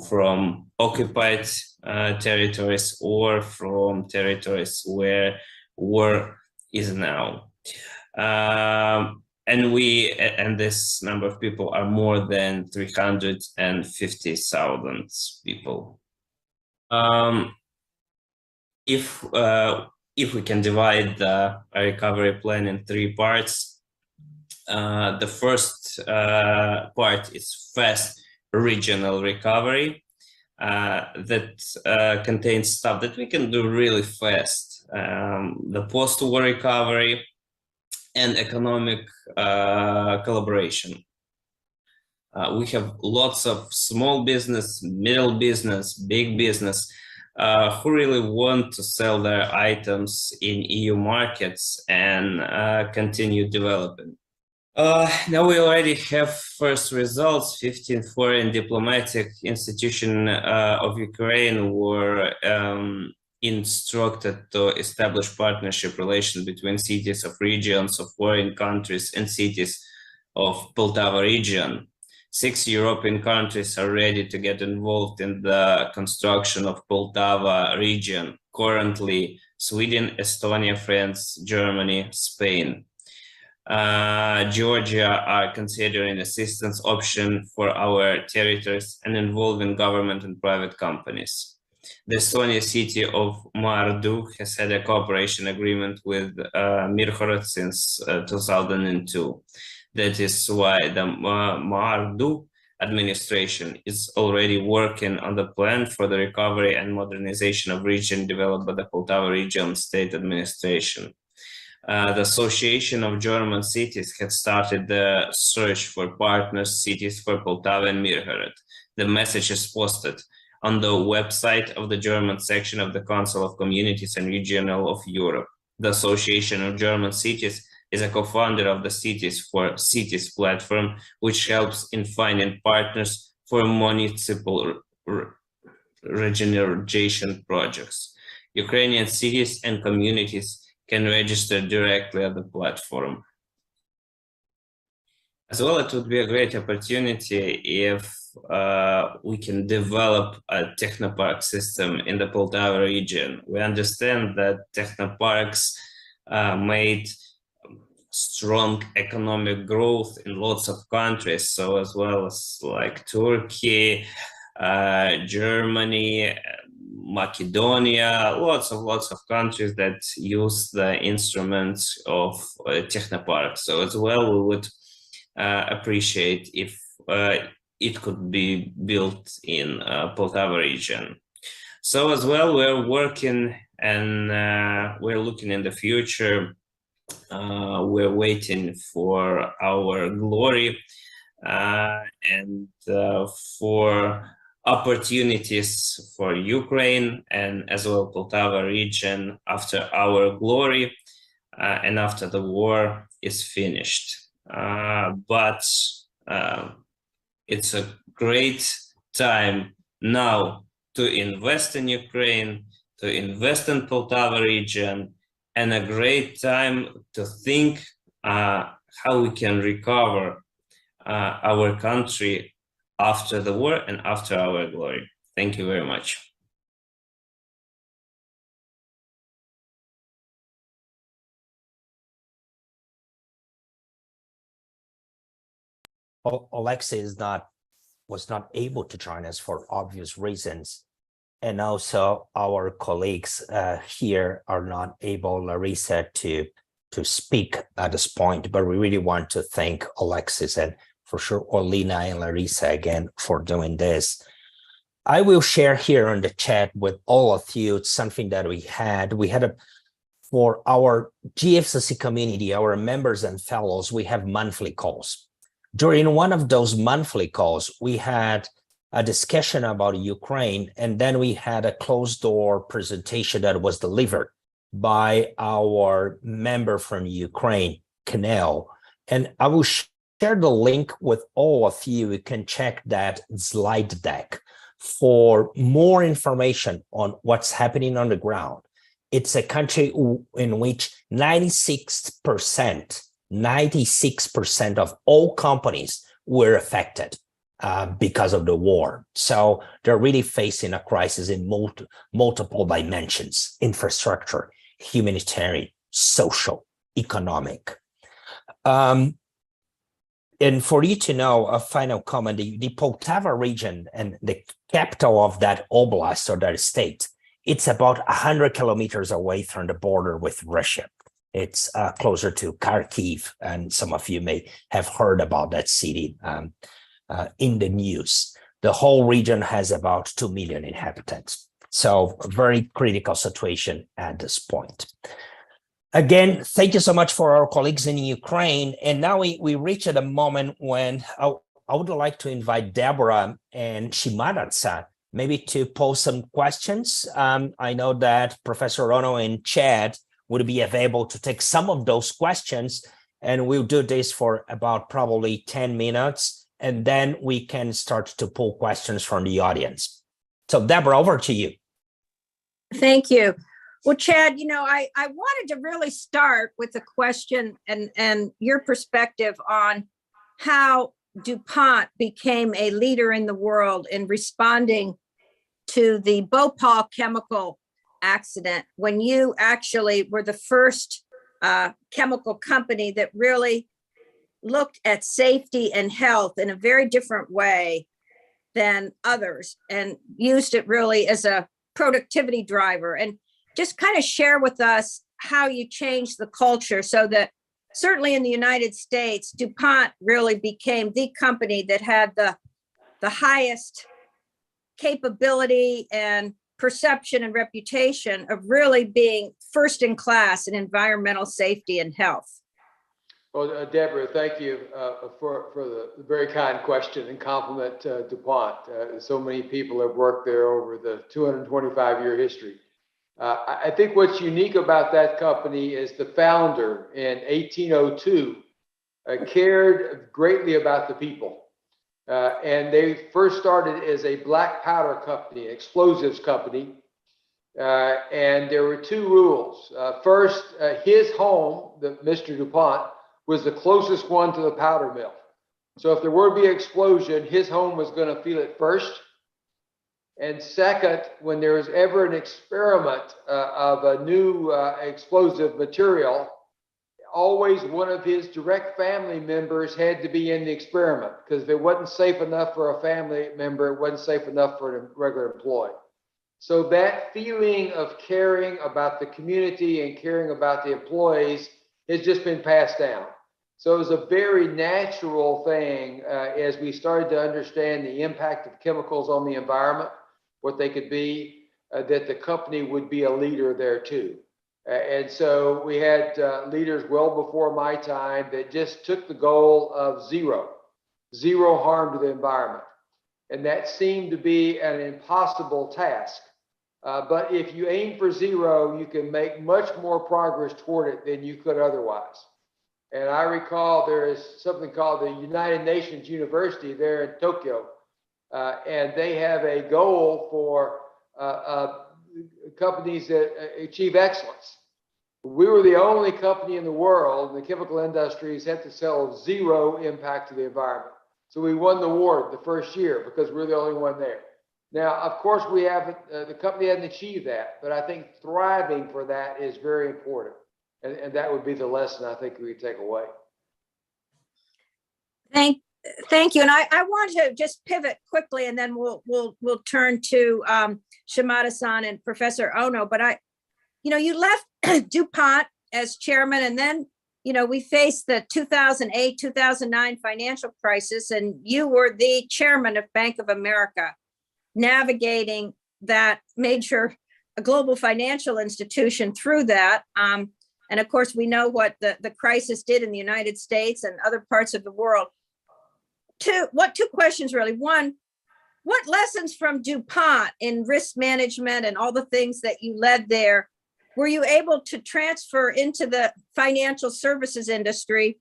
from occupied territories or from territories where war is now. And this number of people are more than 350,000 people. If we can divide the recovery plan in three parts, the first part is fast regional recovery that contains stuff that we can do really fast. The post-war recovery and economic collaboration. We have lots of small business, middle business, big business, who really want to sell their items in EU markets and continue developing. Now we already have first results. 15 foreign diplomatic institutions of Ukraine were instructed to establish partnership relations between cities of regions of foreign countries and cities of Poltava region. 6 European countries are ready to get involved in the construction of Poltava region. Currently, Sweden, Estonia, France, Germany, Spain. Georgia are considering assistance option for our territories and involving government and private companies. The Estonia city of Maardu has had a cooperation agreement with Mirhorod since 2002. That is why the Maardu administration is already working on the plan for the recovery and modernization of region developed by the Poltava Region State Administration. The Association of German Cities had started the search for partners cities for Poltava and Mirhorod. The message is posted on the website of the German section of the Council of Communities and Regional of Europe. The Association of German Cities is a co-founder of the Cities for Cities platform, which helps in finding partners for municipal regeneration projects. Ukrainian cities and communities can register directly at the platform. As well, it would be a great opportunity if we can develop a technopark system in the Poltava region. We understand that technoparks made strong economic growth in lots of countries, so as well as like Turkey, Germany, Macedonia, lots of countries that use the instruments of technoparks. So as well, we would appreciate if it could be built in Poltava region. So as well, we're working and we're looking in the future. We're waiting for our glory and for opportunities for Ukraine and as well Poltava region after our glory and after the war is finished. But it's a great time now to invest in Ukraine, to invest in Poltava region, and a great time to think how we can recover our country after the war and after our glory. Thank you very much. Alexei was not able to join us for obvious reasons. And also our colleagues here are not able, Larissa, to speak at this point, but we really want to thank Alexis and for sure Olina and Larissa again for doing this. I will share here on the chat with all of you something that we had for our GFCC community, our members and fellows, we have monthly calls. During one of those monthly calls, we had a discussion about Ukraine, and then we had a closed door presentation that was delivered by our member from Ukraine, Kanel. And I will share the link with all of you. You can check that slide deck for more information on what's happening on the ground. It's a country in which 96% of all companies were affected because of the war. So they're really facing a crisis in multiple dimensions: infrastructure, humanitarian, social, economic. And for you to know, a final comment, the Poltava region and the capital of that oblast or that state, it's about 100 kilometers away from the border with Russia. It's closer to Kharkiv, and some of you may have heard about that city in the news. The whole region has about 2 million inhabitants. So a very critical situation at this point. Again, thank you so much for our colleagues in Ukraine. And now we reach at a moment when I would like to invite Deborah and Shimada-san maybe to pose some questions. I know that Professor Ono and Chad would be available to take some of those questions, and we'll do this for about probably 10 minutes, and then we can start to pull questions from the audience. So Deborah, over to you. Thank you. Well, Chad, I wanted to really start with a question and your perspective on how DuPont became a leader in the world in responding to the Bhopal chemical accident, when you actually were the first chemical company that really looked at safety and health in a very different way than others and used it really as a productivity driver. And just kind of share with us how you changed the culture so that certainly in the United States, DuPont really became the company that had the highest capability and perception and reputation of really being first in class in environmental safety and health. Well, Deborah, thank you for the very kind question and compliment to DuPont. So many people have worked there over the 225-year history. I think what's unique about that company is the founder in 1802 cared greatly about the people. And they first started as a black powder company, explosives company. And there were two rules. First, his home, Mr. DuPont, was the closest one to the powder mill. So if there were to be an explosion, his home was going to feel it first. And second, when there was ever an experiment of a new explosive material, always one of his direct family members had to be in the experiment, because if it wasn't safe enough for a family member, it wasn't safe enough for a regular employee. So that feeling of caring about the community and caring about the employees has just been passed down. So it was a very natural thing as we started to understand the impact of chemicals on the environment, what they could be, that the company would be a leader there too. And so we had leaders well before my time that just took the goal of zero harm to the environment. And that seemed to be an impossible task. But if you aim for zero, you can make much more progress toward it than you could otherwise. And I recall there is something called the United Nations University there in Tokyo. And they have a goal for companies that achieve excellence. We were the only company in the world, the chemical industries had to sell zero impact to the environment. So we won the award the first year because we're the only one there. Now, of course, we haven't, the company hasn't achieved that, but I think thriving for that is very important. And that would be the lesson I think we take away. Thank you. And I want to just pivot quickly, and then we'll turn to Shimada-san and Professor Ono. But you left DuPont as chairman, and then we faced the 2008-2009 financial crisis, and you were the chairman of Bank of America, navigating that major global financial institution through that. And of course, we know what the crisis did in the United States and other parts of the world. Two questions really. One, what lessons from DuPont in risk management and all the things that you led there were you able to transfer into the financial services industry?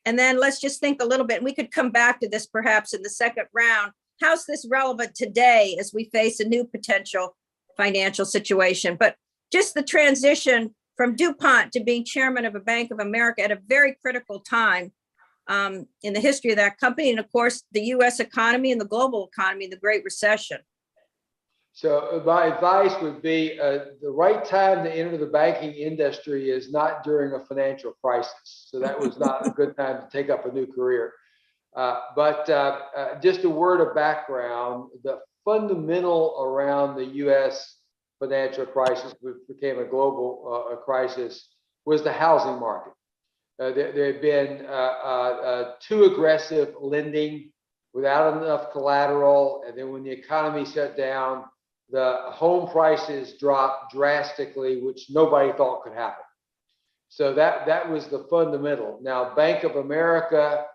And then let's just think a little bit, and we could come back to this perhaps in the second round. How's this relevant today as we face a new potential financial situation? But just the transition from DuPont to being chairman of a Bank of America at a very critical time in the history of that company, and of course, the US economy and the global economy, the Great Recession. So my advice would be the right time to enter the banking industry is not during a financial crisis. So that was not a good time to take up a new career. But just a word of background, the fundamental around the US financial crisis, which became a global crisis, was the housing market. There had been too aggressive lending without enough collateral. And then when the economy shut down, the home prices dropped drastically, which nobody thought could happen. So that was the fundamental. Now, Bank of America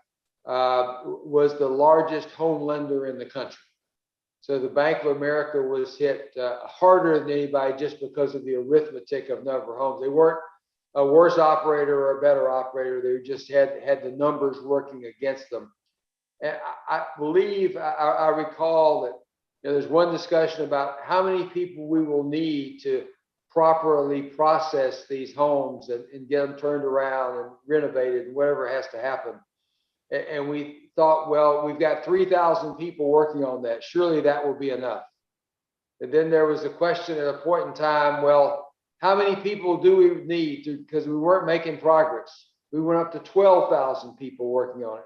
was the largest home lender in the country. So the Bank of America was hit harder than anybody just because of the arithmetic of number of homes. They weren't a worse operator or a better operator. They just had the numbers working against them. And I believe, I recall that there's one discussion about how many people we will need to properly process these homes and get them turned around and renovated and whatever has to happen. And we thought, well, we've got 3,000 people working on that. Surely that will be enough. And then there was a question at a point in time, well, how many people do we need to, because we weren't making progress. We went up to 12,000 people working on it.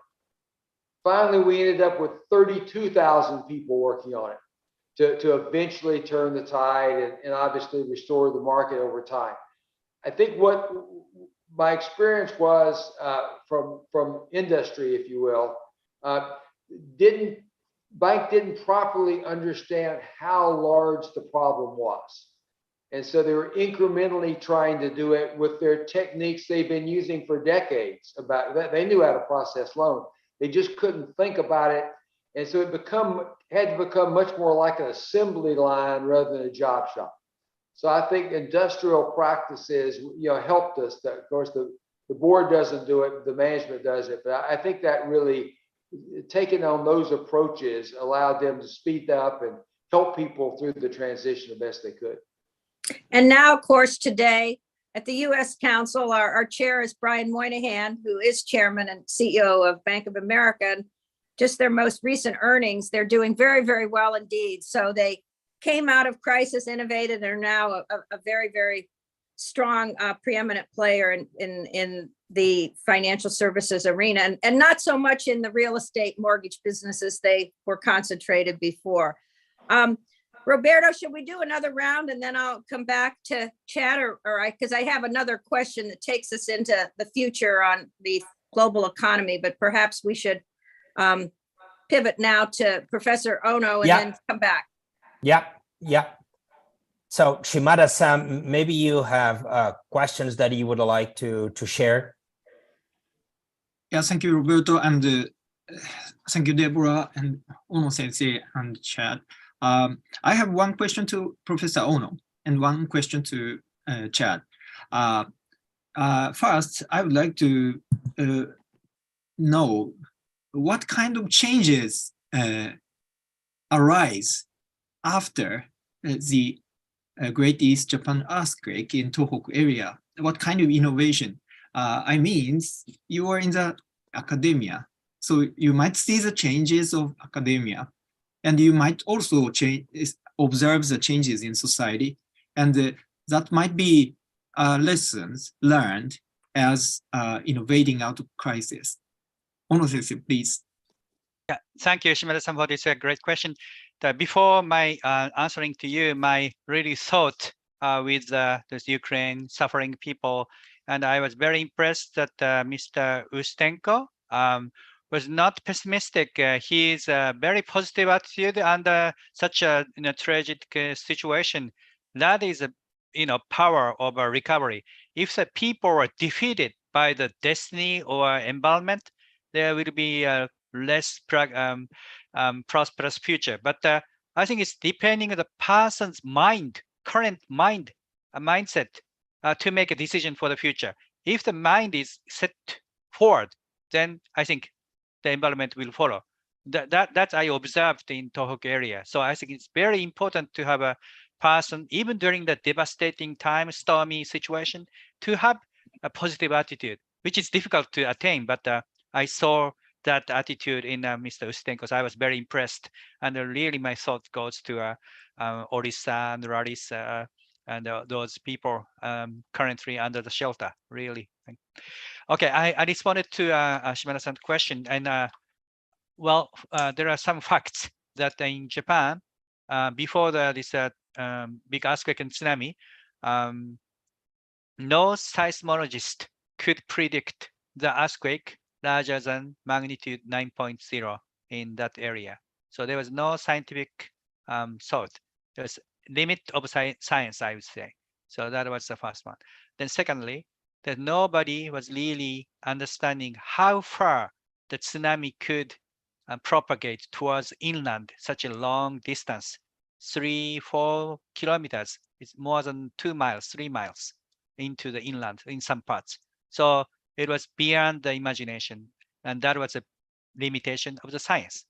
Finally, we ended up with 32,000 people working on it to eventually turn the tide and obviously restore the market over time. I think what my experience was from industry, if you will, bank didn't properly understand how large the problem was. And so they were incrementally trying to do it with their techniques they've been using for decades. About that, they knew how to process loans. They just couldn't think about it. And so it had to become much more like an assembly line rather than a job shop. So I think industrial practices, helped us. Of course, the board doesn't do it, the management does it. But I think that really, taking on those approaches allowed them to speed up and help people through the transition the best they could. And now, of course, today at the U.S. Council, our chair is Brian Moynihan, who is chairman and CEO of Bank of America. And just their most recent earnings, they're doing very, very well indeed. So they came out of crisis, innovated, and are now a very, very strong, preeminent player in the financial services arena, and not so much in the real estate mortgage businesses they were concentrated before. Roberto, should we do another round and then I'll come back to chat, or because I have another question that takes us into the future on the global economy, but perhaps we should pivot now to Professor Ono and then come back. Yeah. So Shimada-san, maybe you have questions that you would like to share. Yeah, thank you, Roberto, and thank you, Deborah, and Ono Sensei and Chad. I have one question to Professor Ono and one question to Chad. First, I would like to know what kind of changes arise after the Great East Japan earthquake in Tohoku area. What kind of innovation? I mean, you are in the academia, so you might see the changes of academia, and you might also observe the changes in society, and that might be lessons learned as innovating out of crisis. Ono sensei, please. Yeah, thank you, Shimada-san, for this great question. Before my answering to you, my really thought with this Ukraine suffering people, and I was very impressed that Mr. Ustenko was not pessimistic. He's a very positive attitude under such a tragic situation. That is a power of a recovery. If the people are defeated by the destiny or environment, there will be a less prosperous future. But I think it's depending on the person's mind, current mindset, to make a decision for the future. If the mind is set forward, then I think the environment will follow. That I observed in Tohoku area. So I think it's very important to have a person, even during the devastating time, stormy situation, to have a positive attitude, which is difficult to attain. But I saw that attitude in Mr. Ustenko. I was very impressed, and really my thought goes to Orisa and Larissa and those people currently under the shelter. Really. Okay, I responded to Shimada-san's question, and there are some facts that in Japan, before this big earthquake and tsunami, no seismologist could predict the earthquake larger than magnitude 9.0 in that area. So there was no scientific thought. There's limit of science, I would say. So that was the first one. Then secondly, that nobody was really understanding how far the tsunami could propagate towards inland, such a long distance, 3-4 kilometers. It's more than 2 miles, 3 miles into the inland in some parts. So it was beyond the imagination, and that was a limitation of the science.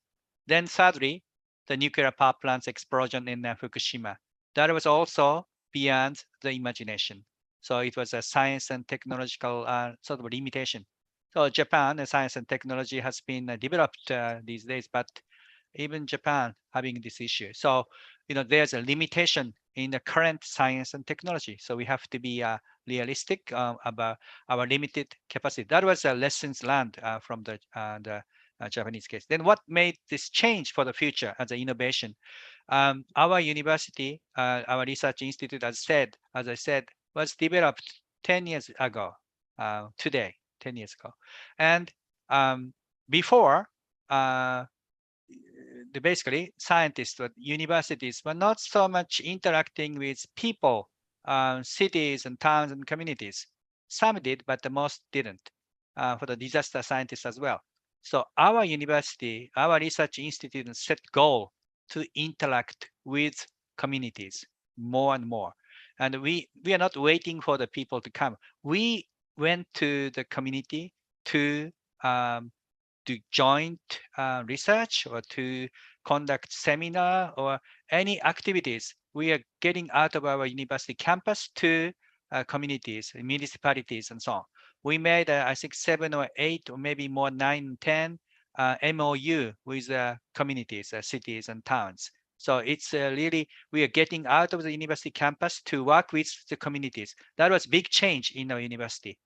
Then thirdly, the nuclear power plant's explosion in Fukushima. That was also beyond the imagination. So it was a science and technological sort of limitation. So Japan, the science and technology has been developed these days, but even Japan having this issue. So there's a limitation in the current science and technology. So we have to be realistic about our limited capacity. That was lessons learned from the Japanese case. Then what made this change for the future as an innovation? Our university, our research institute, as I said, was developed 10 years ago, today, 10 years ago. And before, basically, scientists at universities were not so much interacting with people, cities and towns and communities. Some did, but the most didn't, for the disaster scientists as well. So our university, our research institute set goal to interact with communities more and more. And we are not waiting for the people to come. We went to the community to joint research or to conduct seminar or any activities. We are getting out of our university campus to communities, municipalities, and so on. We made, I think, 7 or 8 or maybe more, 9, 10 MOU with communities, cities, and towns. So it's really, we are getting out of the university campus to work with the communities. That was big change in our university,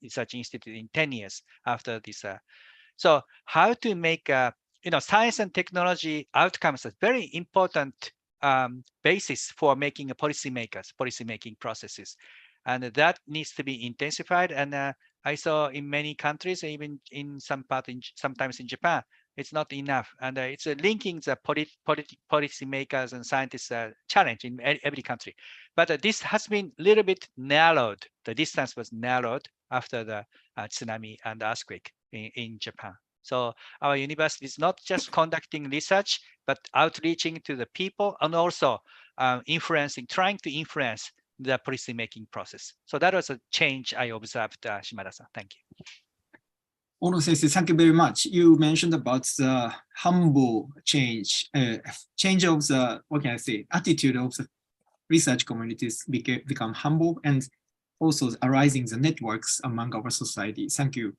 research institute in 10 years after this. So how to make, science and technology outcomes a very important basis for making policy-making processes. And that needs to be intensified. And I saw in many countries, even in sometimes in Japan, it's not enough. And it's linking the policymakers and scientists challenge in every country. But this has been a little bit narrowed. The distance was narrowed after the tsunami and earthquake in Japan. So our university is not just conducting research, but outreaching to the people and also trying to influence the policy-making process. So that was a change I observed, Shimada-san. Thank you. Ono sensei, thank you very much. You mentioned about the humble change of the, what can I say, attitude of the research communities become humble, and also arising the networks among our society. Thank you.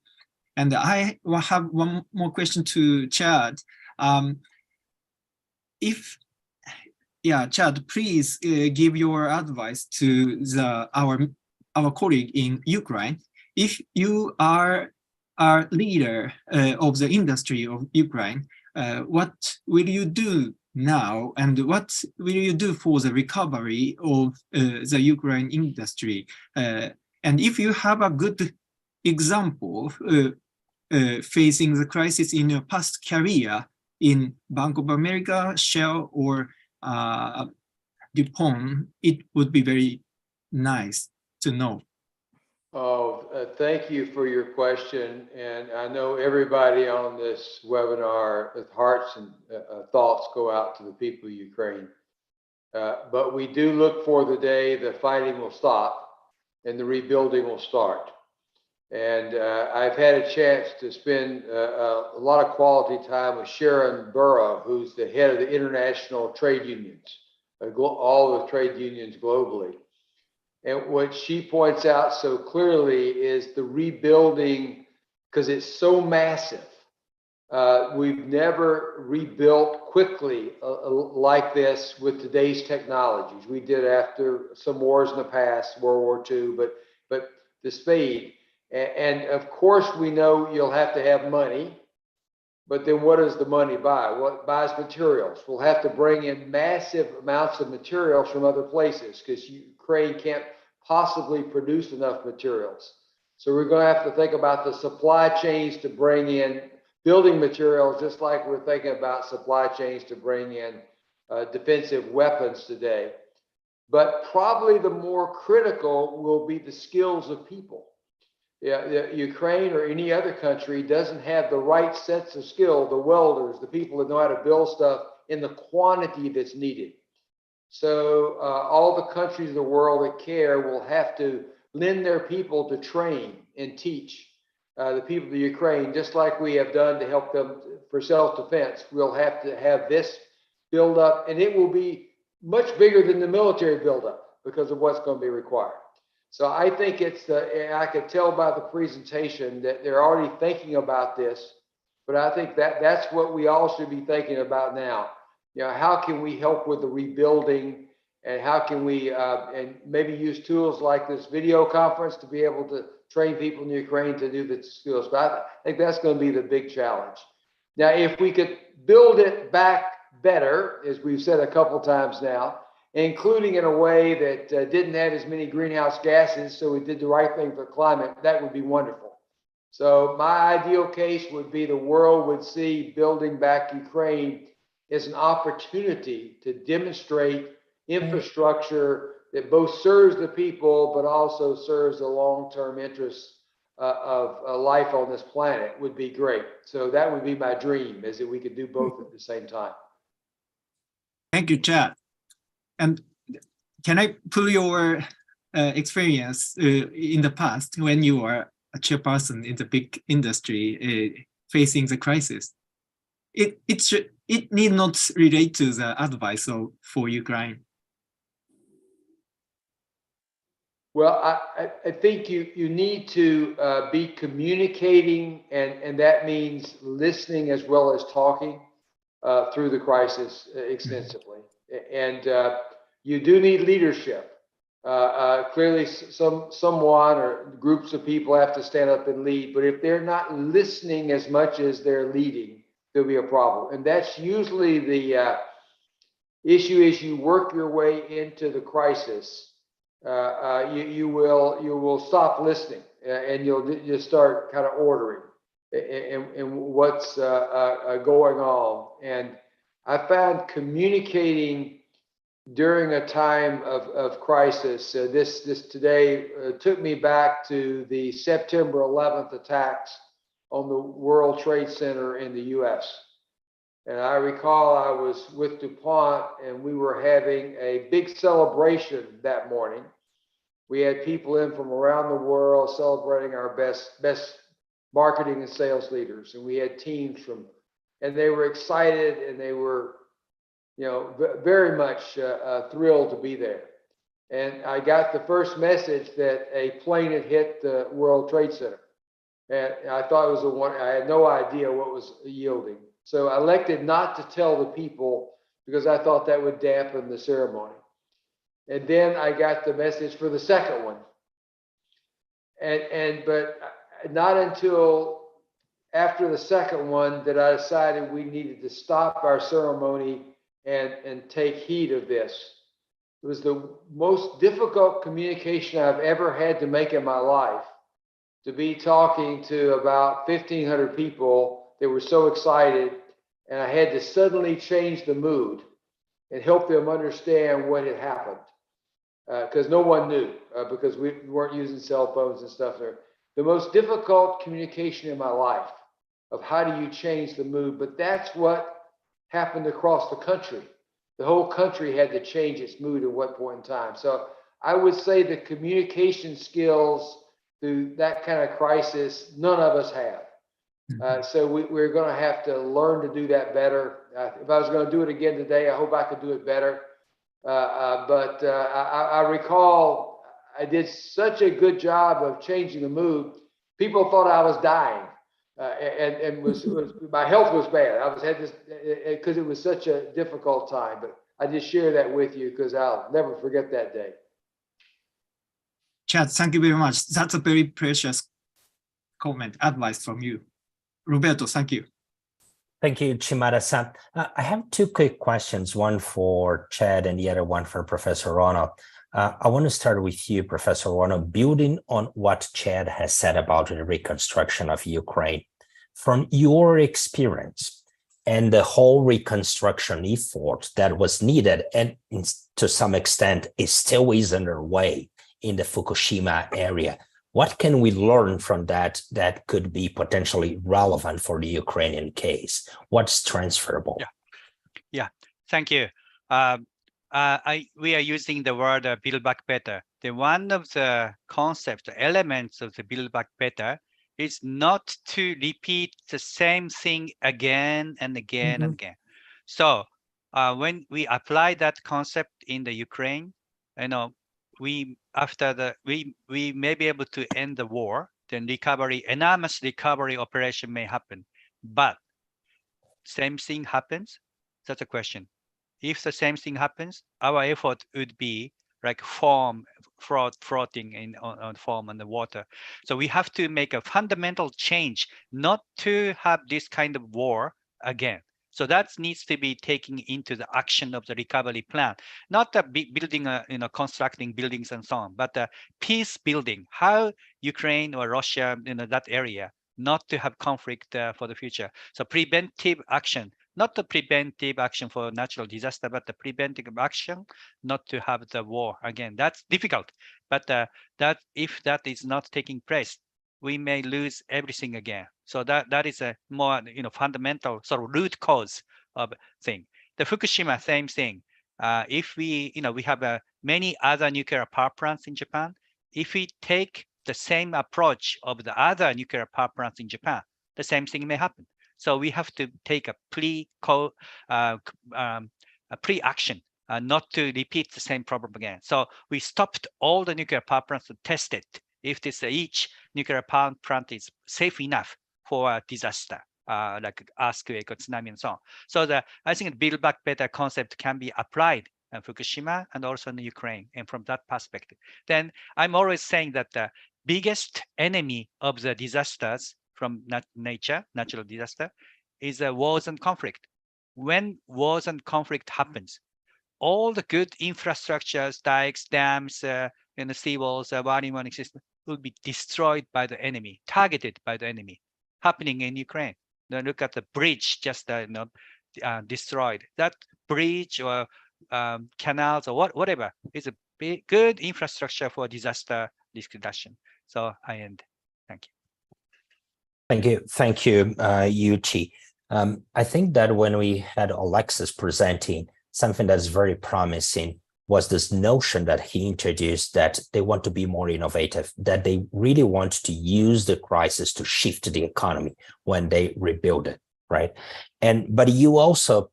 And I have one more question to Chad. Chad, please give your advice to our colleague in Ukraine. If you are a leader of the industry of Ukraine, what will you do now, and what will you do for the recovery of the Ukraine industry? And if you have a good example facing the crisis in your past career in Bank of America, Shell, or DuPont, it would be very nice to know. Thank you for your question. And I know everybody on this webinar, hearts and thoughts go out to the people of Ukraine. But we do look for the day the fighting will stop and the rebuilding will start. And I've had a chance to spend a lot of quality time with Sharon Burrow, who's the head of the international trade unions, all the trade unions globally. And what she points out so clearly is the rebuilding, because it's so massive. We've never rebuilt quickly like this with today's technologies. We did after some wars in the past, World War II, but the speed. And of course, we know you'll have to have money, but then what does the money buy? What buys materials? We'll have to bring in massive amounts of materials from other places because Ukraine can't possibly produce enough materials. So we're going to have to think about the supply chains to bring in building materials, just like we're thinking about supply chains to bring in defensive weapons today. But probably the more critical will be the skills of people. Ukraine or any other country doesn't have the right sets of skill, the welders, the people that know how to build stuff in the quantity that's needed. So all the countries of the world that care will have to lend their people to train and teach the people of Ukraine, just like we have done to help them for self-defense. We'll have to have this build up, and it will be much bigger than the military buildup because of what's going to be required. So I think I could tell by the presentation that they're already thinking about this, but I think that's what we all should be thinking about now. How can we help with the rebuilding and how can we and maybe use tools like this video conference to be able to train people in Ukraine to do the skills. But I think that's going to be the big challenge. Now, if we could build it back better, as we've said a couple times now, including in a way that didn't have as many greenhouse gases, so we did the right thing for climate, that would be wonderful. So my ideal case would be the world would see building back Ukraine as an opportunity to demonstrate infrastructure that both serves the people, but also serves the long-term interests of life on this planet would be great. So that would be my dream, is that we could do both at the same time. Thank you, Chad. And can I pull your experience in the past when you were a chairperson in the big industry facing the crisis? It need not relate to the advice for Ukraine. Well, I think you need to be communicating, and that means listening as well as talking through the crisis extensively. And you do need leadership. Clearly, someone or groups of people have to stand up and lead. But if they're not listening as much as they're leading, there'll be a problem. And that's usually the issue. As you work your way into the crisis, you will stop listening, and you'll just start kind of ordering and what's going on. And I found communicating during a time of crisis, this today took me back to the September 11th attacks on the World Trade Center in the US. And I recall I was with DuPont, and we were having a big celebration that morning. We had people in from around the world celebrating our best marketing and sales leaders. And we had teams from, and they were excited, and they were, very much thrilled to be there. And I got the first message that a plane had hit the World Trade Center. And I thought it was I had no idea what was yielding. So I elected not to tell the people because I thought that would dampen the ceremony. And then I got the message for the second one. But not until after the second one that I decided we needed to stop our ceremony and take heed of this. It was the most difficult communication I've ever had to make in my life, to be talking to about 1,500 people that were so excited, and I had to suddenly change the mood and help them understand what had happened. Because no one knew, because we weren't using cell phones and stuff there. The most difficult communication in my life of how do you change the mood, but that's what happened across the country. The whole country had to change its mood at one point in time. So I would say the communication skills through that kind of crisis, none of us have. So we're going to have to learn to do that better. If I was going to do it again today, I hope I could do it better. But I recall I did such a good job of changing the mood. People thought I was dying, and my health was bad. Had this because it was such a difficult time. But I just share that with you because I'll never forget that day. Chad, thank you very much. That's a very precious advice from you. Roberto, thank you. Thank you, Shimada-san. I have two quick questions, one for Chad and the other one for Professor Rono. I want to start with you, Professor Rono, building on what Chad has said about the reconstruction of Ukraine. From your experience and the whole reconstruction effort that was needed and to some extent is underway in the Fukushima area, what can we learn from that could be potentially relevant for the Ukrainian case? What's transferable? Yeah. Thank you. We are using the word build back better. One of the concepts, elements of the build back better is not to repeat the same thing again and again and again. So when we apply that concept in the Ukraine, we may be able to end the war, then enormous recovery operation may happen. But same thing happens? That's a question. if the same thing happens, our effort would be like floating on foam and the water. So we have to make a fundamental change not to have this kind of war again. So that needs to be taken into the action of the recovery plan, not the building, constructing buildings and so on, but the peace building, how Ukraine or Russia, that area, not to have conflict for the future. So preventive action, not the preventive action for natural disaster, but the preventive action not to have the war again. That's difficult, but that if that is not taking place, we may lose everything again. So that is a more fundamental sort of root cause of thing. The Fukushima, same thing. If we we have many other nuclear power plants in Japan, if we take the same approach of the other nuclear power plants in Japan, the same thing may happen. So we have to take a pre-action not to repeat the same problem again. So we stopped all the nuclear power plants to test it if each nuclear power plant is safe enough for a disaster, like earthquake or tsunami and so on. So I think Build Back Better concept can be applied in Fukushima and also in Ukraine. And from that perspective, then I'm always saying that the biggest enemy of the disasters from natural disaster, is wars and conflict. When wars and conflict happens, all the good infrastructures, dikes, dams, seawalls, early warning system will be destroyed by the enemy, targeted by the enemy. Happening in Ukraine. Now look at the bridge just destroyed. That bridge or canals or whatever is a good infrastructure for disaster risk reduction. So I end. Thank you. Thank you, Yuichi. I think that when we had Alexis presenting, something that's very promising was this notion that he introduced that they want to be more innovative, that they really want to use the crisis to shift the economy when they rebuild it, right? But you also,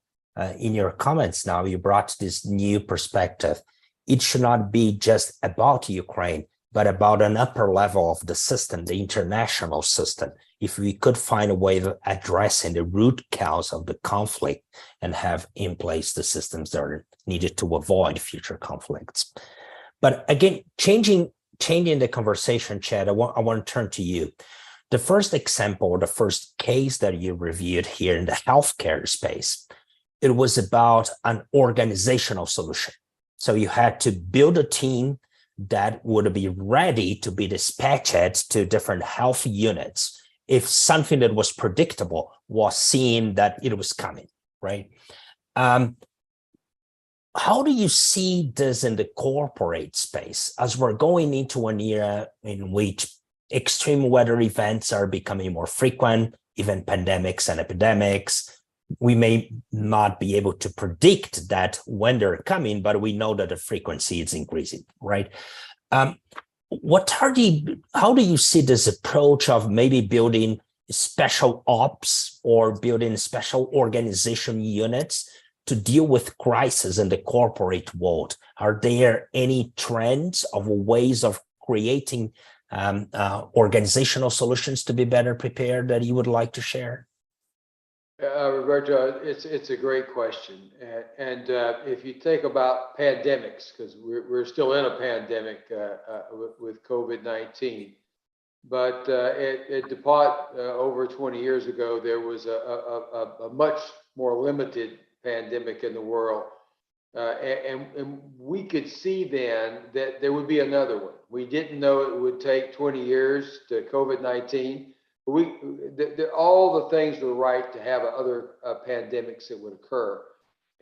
in your comments now, you brought this new perspective. It should not be just about Ukraine, but about an upper level of the system, the international system. If we could find a way of addressing the root cause of the conflict and have in place the systems that are needed to avoid future conflicts. But again, changing the conversation, Chad, I want to turn to you. The first example, or the first case that you reviewed here in the healthcare space, it was about an organizational solution. So you had to build a team that would be ready to be dispatched to different health units if something that was predictable was seen that it was coming, right? How do you see this in the corporate space as we're going into an era in which extreme weather events are becoming more frequent, even pandemics and epidemics? We may not be able to predict that when they're coming, but we know that the frequency is increasing, right? How do you see this approach of maybe building special ops or building special organization units to deal with crisis in the corporate world? Are there any trends of ways of creating organizational solutions to be better prepared that you would like to share? Roberto, it's a great question, and if you think about pandemics, because we're still in a pandemic with COVID-19, but at DuPont over 20 years ago, there was a much more limited pandemic in the world, and we could see then that there would be another one. We didn't know it would take 20 years to COVID-19. All the things were right to have other pandemics that would occur.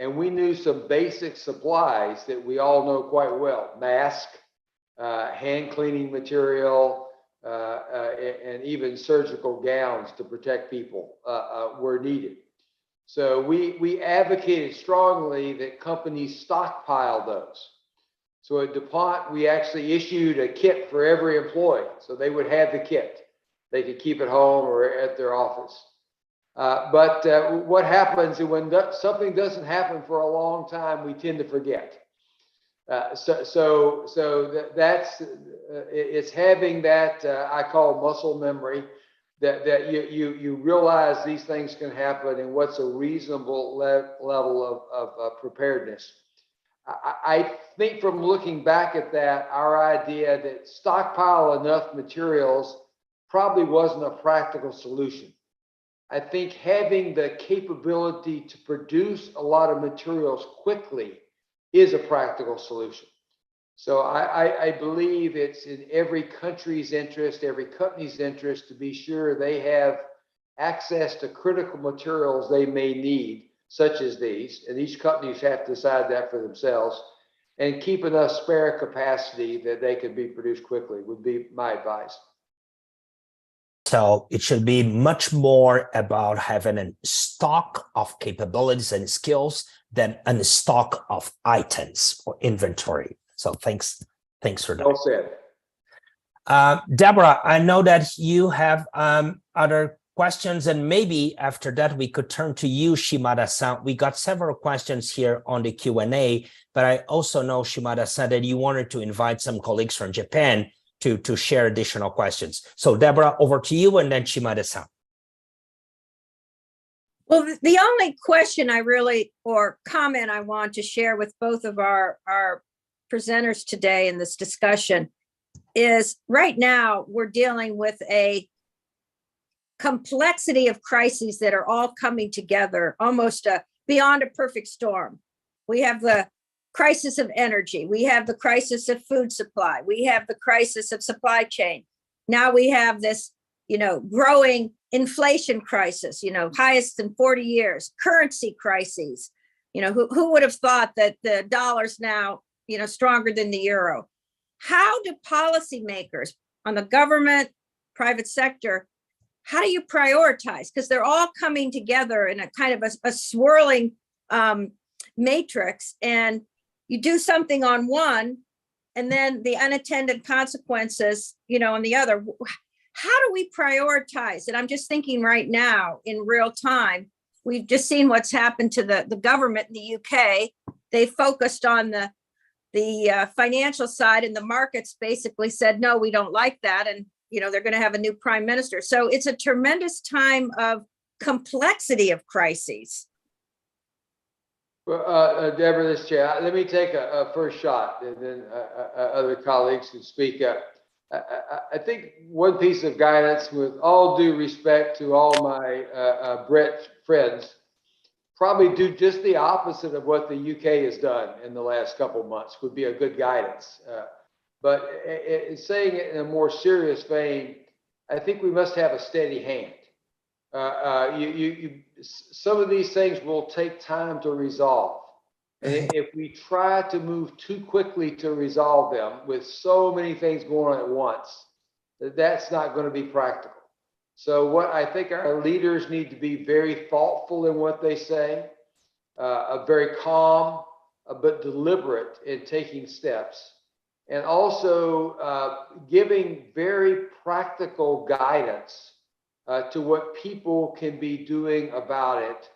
And we knew some basic supplies that we all know quite well: mask, hand cleaning material, and even surgical gowns to protect people were needed. So we advocated strongly that companies stockpile those. So at DuPont, we actually issued a kit for every employee, so they would have the kit. They could keep it home or at their office. But what happens is when something doesn't happen for a long time, we tend to forget. So that's it's having that I call muscle memory that you realize these things can happen and what's a reasonable level of preparedness. I think from looking back at that, our idea that stockpile enough materials probably wasn't a practical solution. I think having the capability to produce a lot of materials quickly is a practical solution. So I believe it's in every country's interest, every company's interest to be sure they have access to critical materials they may need, such as these, and each companies have to decide that for themselves, and keep enough spare capacity that they can be produced quickly would be my advice. So it should be much more about having a stock of capabilities and skills than a stock of items or inventory. So thanks for that. Well said. Deborah, I know that you have other questions, and maybe after that we could turn to you, Shimada-san. We got several questions here on the Q&A, but I also know, Shimada-san, that you wanted to invite some colleagues from Japan to share additional questions. So Deborah, over to you, and then Shimada-san. Well, the only question or comment I want to share with both of our presenters today in this discussion is right now we're dealing with a complexity of crises that are all coming together almost beyond a perfect storm. We have the crisis of energy. We have the crisis of food supply. We have the crisis of supply chain. Now we have this, growing inflation crisis, highest in 40 years, currency crises. Who would have thought that the dollar's now, stronger than the euro? How do policymakers on the government, private sector, how do you prioritize? Because they're all coming together in a kind of a swirling matrix, and you do something on one, and then the unintended consequences, on the other. How do we prioritize? And I'm just thinking right now in real time, we've just seen what's happened to the government in the UK. They focused on the financial side, and the markets basically said, no, we don't like that. And, they're going to have a new prime minister. So it's a tremendous time of complexity of crises. Well, Deborah, this chair, let me take a first shot, and then other colleagues can speak up. I think one piece of guidance, with all due respect to all my Brit friends, probably do just the opposite of what the UK has done in the last couple of months would be a good guidance. But saying it in a more serious vein, I think we must have a steady hand. Some of these things will take time to resolve. And if we try to move too quickly to resolve them with so many things going on at once, that's not going to be practical. So what I think our leaders need to be very thoughtful in what they say, very calm, but deliberate in taking steps, and also giving very practical guidance to what people can be doing about it,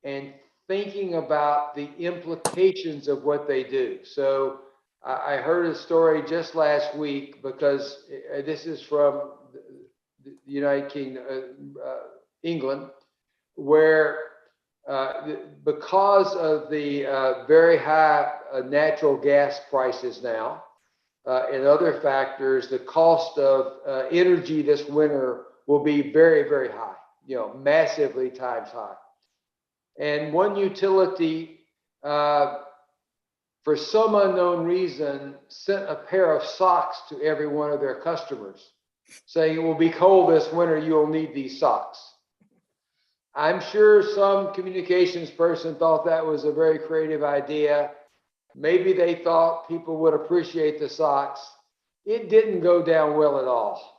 and thinking about the implications of what they do. So I heard a story just last week, because this is from the United Kingdom, England, where because of the very high natural gas prices now and other factors, the cost of energy this winter will be very, very high, massively times high. And one utility, for some unknown reason, sent a pair of socks to every one of their customers, saying it will be cold this winter, you will need these socks. I'm sure some communications person thought that was a very creative idea. Maybe they thought people would appreciate the socks. It didn't go down well at all.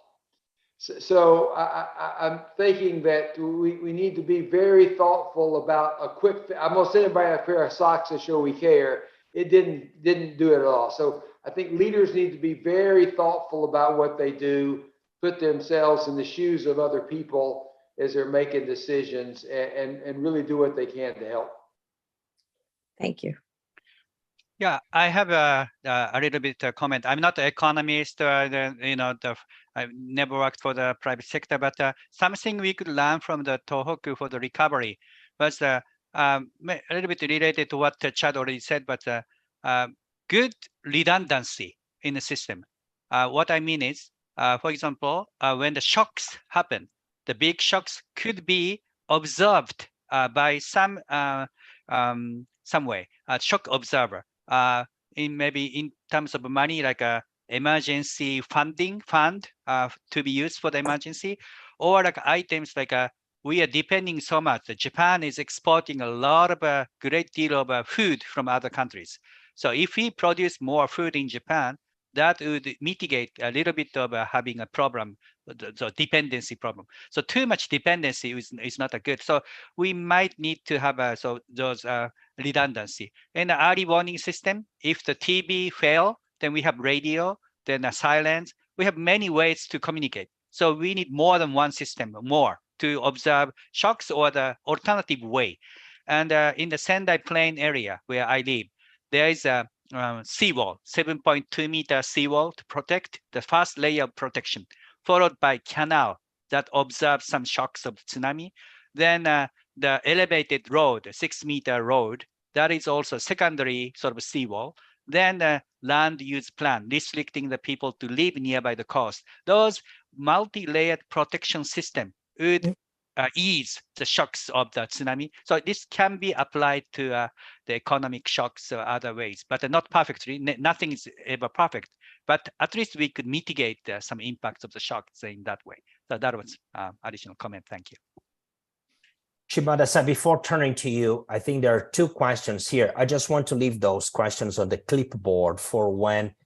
So I'm thinking that we need to be very thoughtful about a quick, I'm going to send everybody a pair of socks to show we care. It didn't do it at all. So I think leaders need to be very thoughtful about what they do, put themselves in the shoes of other people as they're making decisions, and really do what they can to help. Thank you. Yeah, I have a little bit comment. I'm not an economist, I've never worked for the private sector, but something we could learn from the Tohoku for the recovery was a little bit related to what Chad already said, but good redundancy in the system. What I mean is, for example, when the shocks happen, the big shocks could be observed by some way, a shock observer. In maybe in terms of money, like a emergency fund to be used for the emergency, or like items like we are depending so much. Japan is exporting a lot of a great deal of food from other countries. So if we produce more food in Japan, that would mitigate a little bit of having a problem, the dependency problem. So too much dependency is not a good. So we might need to have those redundancy. And the early warning system, if the TV fail, then we have radio, then a silence. We have many ways to communicate. So we need more than one system, more to observe shocks or the alternative way. And in the Sendai Plain area where I live, there is a seawall, 7.2 meter seawall to protect the first layer of protection, followed by canal that observes some shocks of tsunami. Then the elevated road, 6 meter road, that is also secondary sort of seawall. Then the land use plan, restricting the people to live nearby the coast. Those multi-layered protection system would ease the shocks of the tsunami. So this can be applied to the economic shocks or other ways, but not perfectly. Nothing is ever perfect, but at least we could mitigate some impacts of the shocks in that way. So that was additional comment. Thank you. Shimada-san, before turning to you, I think there are two questions here. I just want to leave those questions on the clipboard for when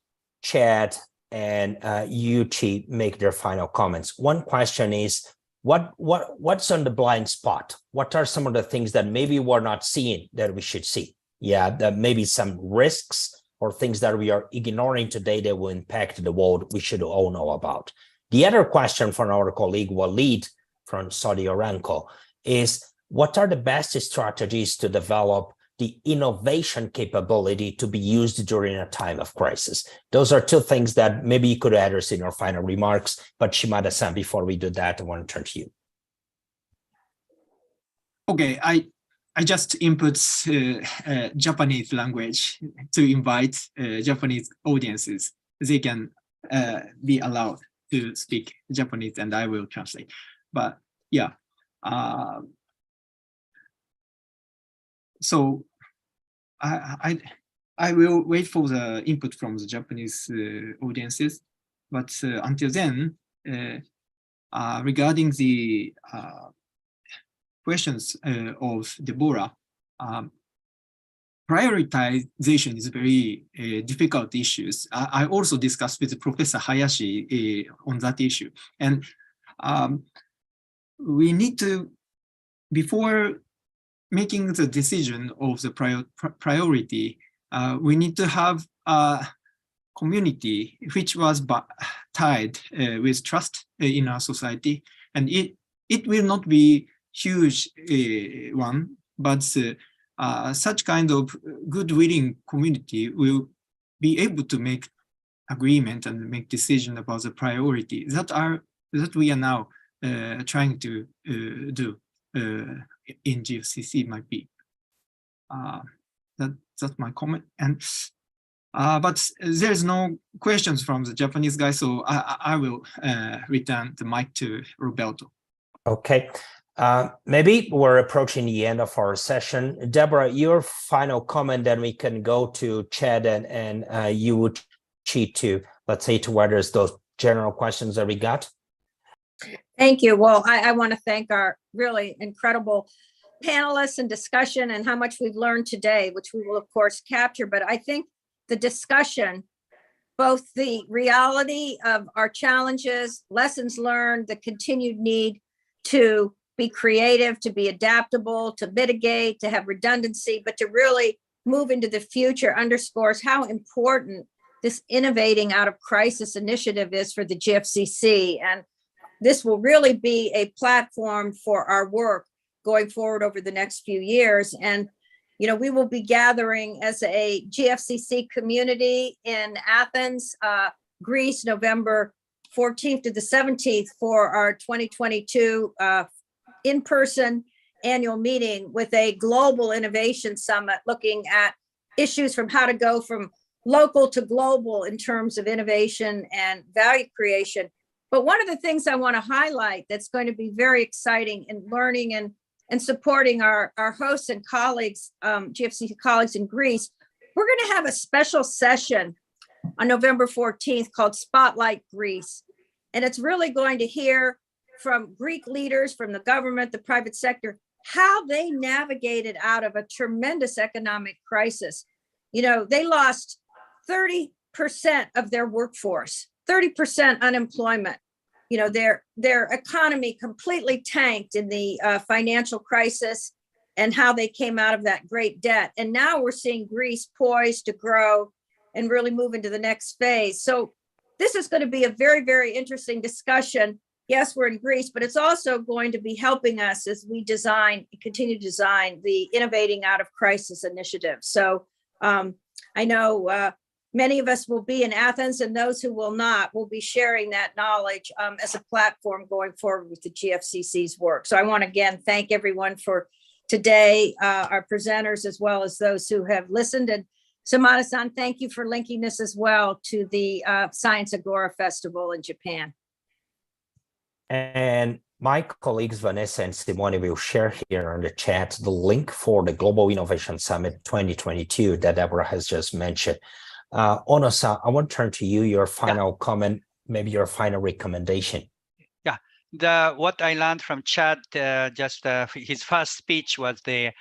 Chad and Yuchi make their final comments. One question is, what's on the blind spot? What are some of the things that maybe we're not seeing that we should see? Yeah, that maybe some risks or things that we are ignoring today that will impact the world we should all know about. The other question from our colleague Walid from Saudi Aramco is, what are the best strategies to develop the innovation capability to be used during a time of crisis? Those are two things that maybe you could address in your final remarks, but Shimada-san, before we do that, I want to turn to you. Okay, I just input Japanese language to invite Japanese audiences. They can be allowed to speak Japanese and I will translate. But yeah, so I will wait for the input from the Japanese audiences. But until then, regarding the questions of Deborah, prioritization is very difficult issues. I also discussed with Professor Hayashi on that issue. And we need to, before making the decision of the priority, we need to have a community which was tied with trust in our society. And it will not be huge one, but such kind of good willing community will be able to make agreement and make decision about the priority that we are now trying to do in GFCC might be. That's my comment. And but there's no questions from the Japanese guy, so I will return the mic to Roberto. Okay. Maybe we're approaching the end of our session. Deborah, your final comment, then we can go to Chad and Yuchi to, let's say, to where there's those general questions that we got. Thank you. Well, I want to thank our really incredible panelists and discussion and how much we've learned today, which we will, of course, capture. But I think the discussion, both the reality of our challenges, lessons learned, the continued need to be creative, to be adaptable, to mitigate, to have redundancy, but to really move into the future underscores how important this innovating out of crisis initiative is for the GFCC. And this will really be a platform for our work going forward over the next few years. And, we will be gathering as a GFCC community in Athens, Greece, November 14th to the 17th for our 2022 in-person annual meeting with a global innovation summit looking at issues from how to go from local to global in terms of innovation and value creation. But one of the things I want to highlight that's going to be very exciting in learning and supporting our hosts and colleagues, GFCC colleagues in Greece, we're going to have a special session on November 14th called Spotlight Greece. And it's really going to hear from Greek leaders, from the government, the private sector, how they navigated out of a tremendous economic crisis. They lost 30% of their workforce, 30% unemployment. Their economy completely tanked in the financial crisis and how they came out of that great debt. And now we're seeing Greece poised to grow and really move into the next phase. So this is going to be a very, very interesting discussion. Yes, we're in Greece, but it's also going to be helping us as we continue to design the Innovating Out of Crisis initiative. So I know many of us will be in Athens, and those who will not will be sharing that knowledge as a platform going forward with the GFCC's work. So I want to again thank everyone for today, our presenters, as well as those who have listened. And Shimada-san, thank you for linking this as well to the Science Agora Festival in Japan. And my colleagues Vanessa and Simone will share here on the chat the link for the Global Innovation Summit 2022 that Deborah has just mentioned. Ono-san, I want to turn to you, your final comment, maybe your final recommendation. What I learned from Chad, his first speech was the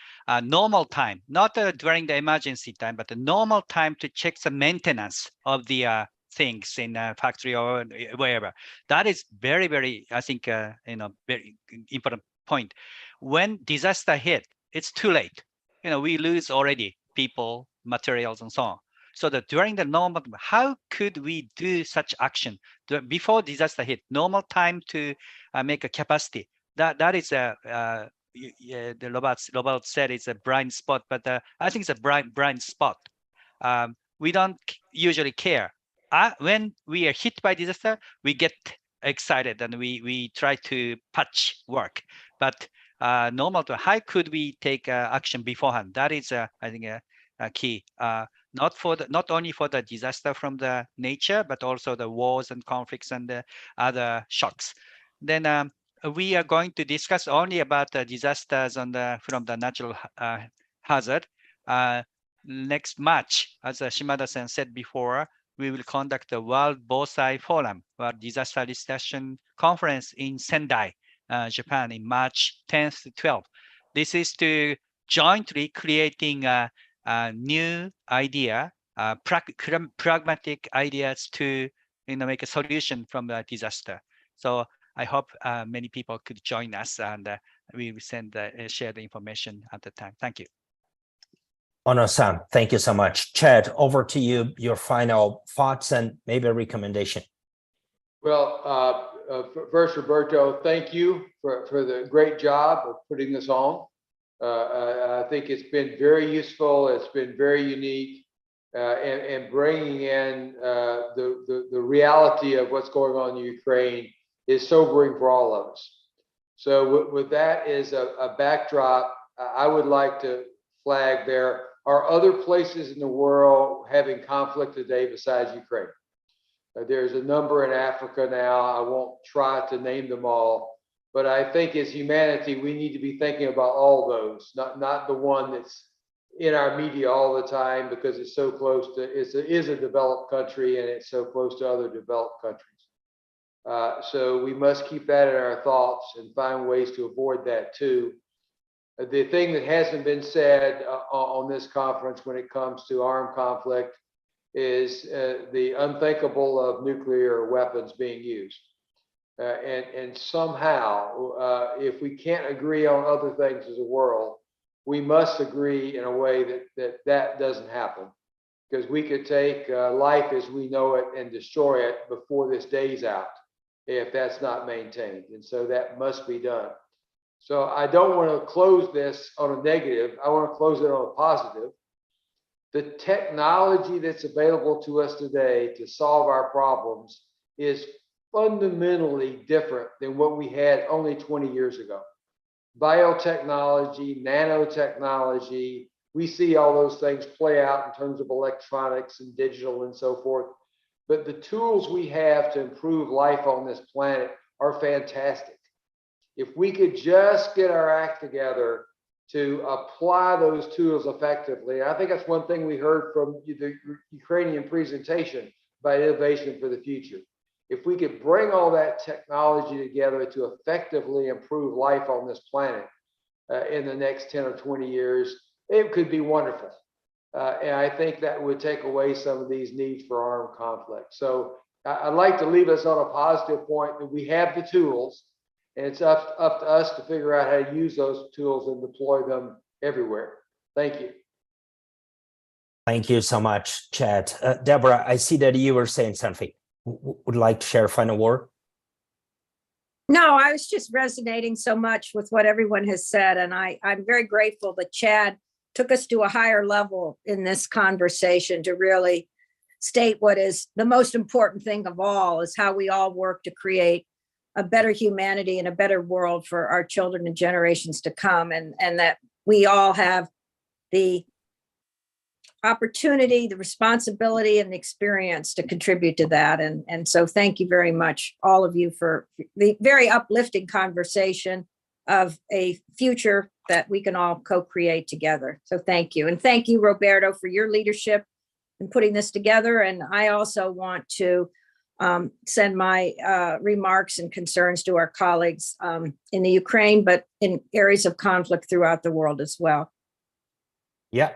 normal time, not during the emergency time, but the normal time to check the maintenance of the things in a factory or wherever. That is very, very, I think, very important point. When disaster hit, it's too late. We lose already people, materials, and so on. So that during the normal, how could we do such action before disaster hit? Normal time to make a capacity. That is the Robert said it's a blind spot, but I think it's a blind spot. We don't usually care. When we are hit by disaster, we get excited and we try to patch work. But normal to how could we take action beforehand? That is, I think, a key. Not only for the disaster from the nature, but also the wars and conflicts and the other shocks. Then we are going to discuss only about the disasters from the natural hazard. Next March, as Shimada-san said before, we will conduct the World Bosai Forum, World Disaster Discussion Conference in Sendai, Japan, in March 10th to 12th. This is to jointly creating a new idea, pragmatic ideas to make a solution from the disaster. So I hope many people could join us, and we will share the information at the time. Thank you. Ono-san, thank you so much. Chad, over to you, your final thoughts and maybe a recommendation. Well, first, Roberto, thank you for the great job of putting this on. I think it's been very useful. It's been very unique, and bringing in the reality of what's going on in Ukraine is sobering for all of us. So with that as a backdrop, I would like to flag there are other places in the world having conflict today besides Ukraine. There's a number in Africa now. I won't try to name them all, but I think as humanity, we need to be thinking about all those, not the one that's in our media all the time because it's so close to, it is a developed country and it's so close to other developed countries. So we must keep that in our thoughts and find ways to avoid that too. The thing that hasn't been said on this conference when it comes to armed conflict is the unthinkable of nuclear weapons being used. And somehow, if we can't agree on other things as a world, we must agree in a way that doesn't happen. Because we could take life as we know it and destroy it before this day's out if that's not maintained. And so that must be done. So I don't want to close this on a negative. I want to close it on a positive. The technology that's available to us today to solve our problems is fundamentally different than what we had only 20 years ago. Biotechnology, nanotechnology, we see all those things play out in terms of electronics and digital and so forth. But the tools we have to improve life on this planet are fantastic. If we could just get our act together to apply those tools effectively, I think that's one thing we heard from the Ukrainian presentation about innovation for the future. If we could bring all that technology together to effectively improve life on this planet in the next 10 or 20 years, it could be wonderful. And I think that would take away some of these needs for armed conflict. So I'd like to leave us on a positive point that we have the tools, and it's up to us to figure out how to use those tools and deploy them everywhere. Thank you. Thank you so much, Chad. Deborah, I see that you were saying something. Would like to share a final word? No, I was just resonating so much with what everyone has said. And I'm very grateful that Chad took us to a higher level in this conversation to really state what is the most important thing of all, is how we all work to create a better humanity and a better world for our children and generations to come. And that we all have the opportunity, the responsibility, and the experience to contribute to that. And so thank you very much, all of you, for the very uplifting conversation of a future that we can all co-create together. So thank you. And thank you, Roberto, for your leadership in putting this together. And I also want to send my remarks and concerns to our colleagues in the Ukraine, but in areas of conflict throughout the world as well. Yeah.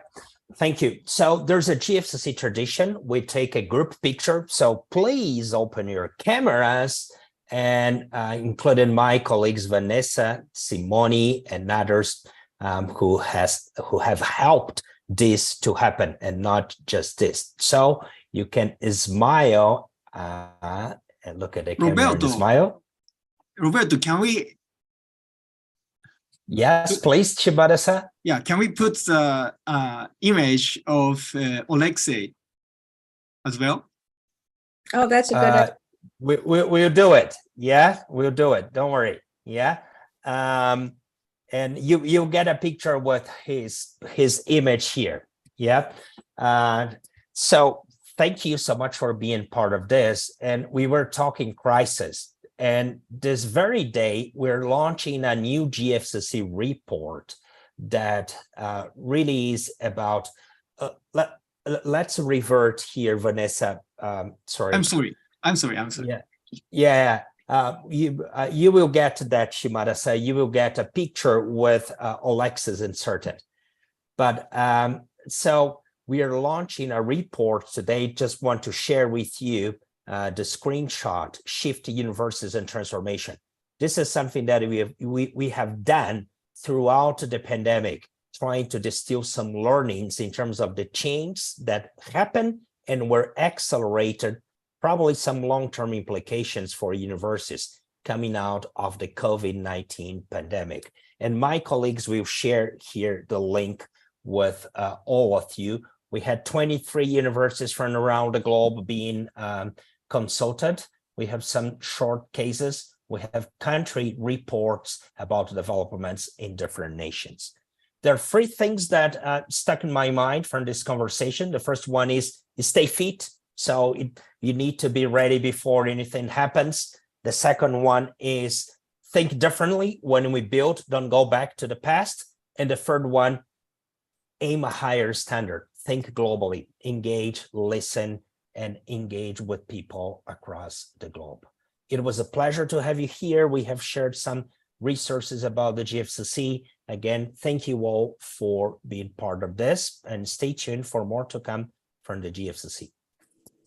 Thank you. So there's a GFCC tradition. We take a group picture. So please open your cameras, and including my colleagues, Vanessa, Simone, and others who have helped this to happen, and not just this. So you can smile and look at the camera and smile. Roberto, can we? Yes, please, Shibata-san. Yeah, can we put the image of Alexei as well? Oh, that's a good idea. We'll do it. Yeah, we'll do it. Don't worry. Yeah. And you'll get a picture with his image here. Yeah. So thank you so much for being part of this. And we were talking crisis. And this very day, we're launching a new GFCC report that really is about, let's revert here, Vanessa. Sorry. I'm sorry. Yeah. You will get that, Shimada-san. You will get a picture with Alexis inserted. But so we are launching a report today. Just want to share with you the screenshot, Shift Universes and Transformation. This is something that we have done throughout the pandemic, trying to distill some learnings in terms of the change that happened and were accelerated, probably some long-term implications for universities coming out of the COVID-19 pandemic. And my colleagues will share here the link with all of you. We had 23 universities from around the globe being consulted. We have some short cases. We have country reports about developments in different nations. There are three things that stuck in my mind from this conversation. The first one is stay fit. So you need to be ready before anything happens. The second one is think differently. When we build, don't go back to the past. And the third one, aim a higher standard. Think globally, engage, listen, and engage with people across the globe. It was a pleasure to have you here. We have shared some resources about the GFCC. Again, thank you all for being part of this, and stay tuned for more to come from the GFCC.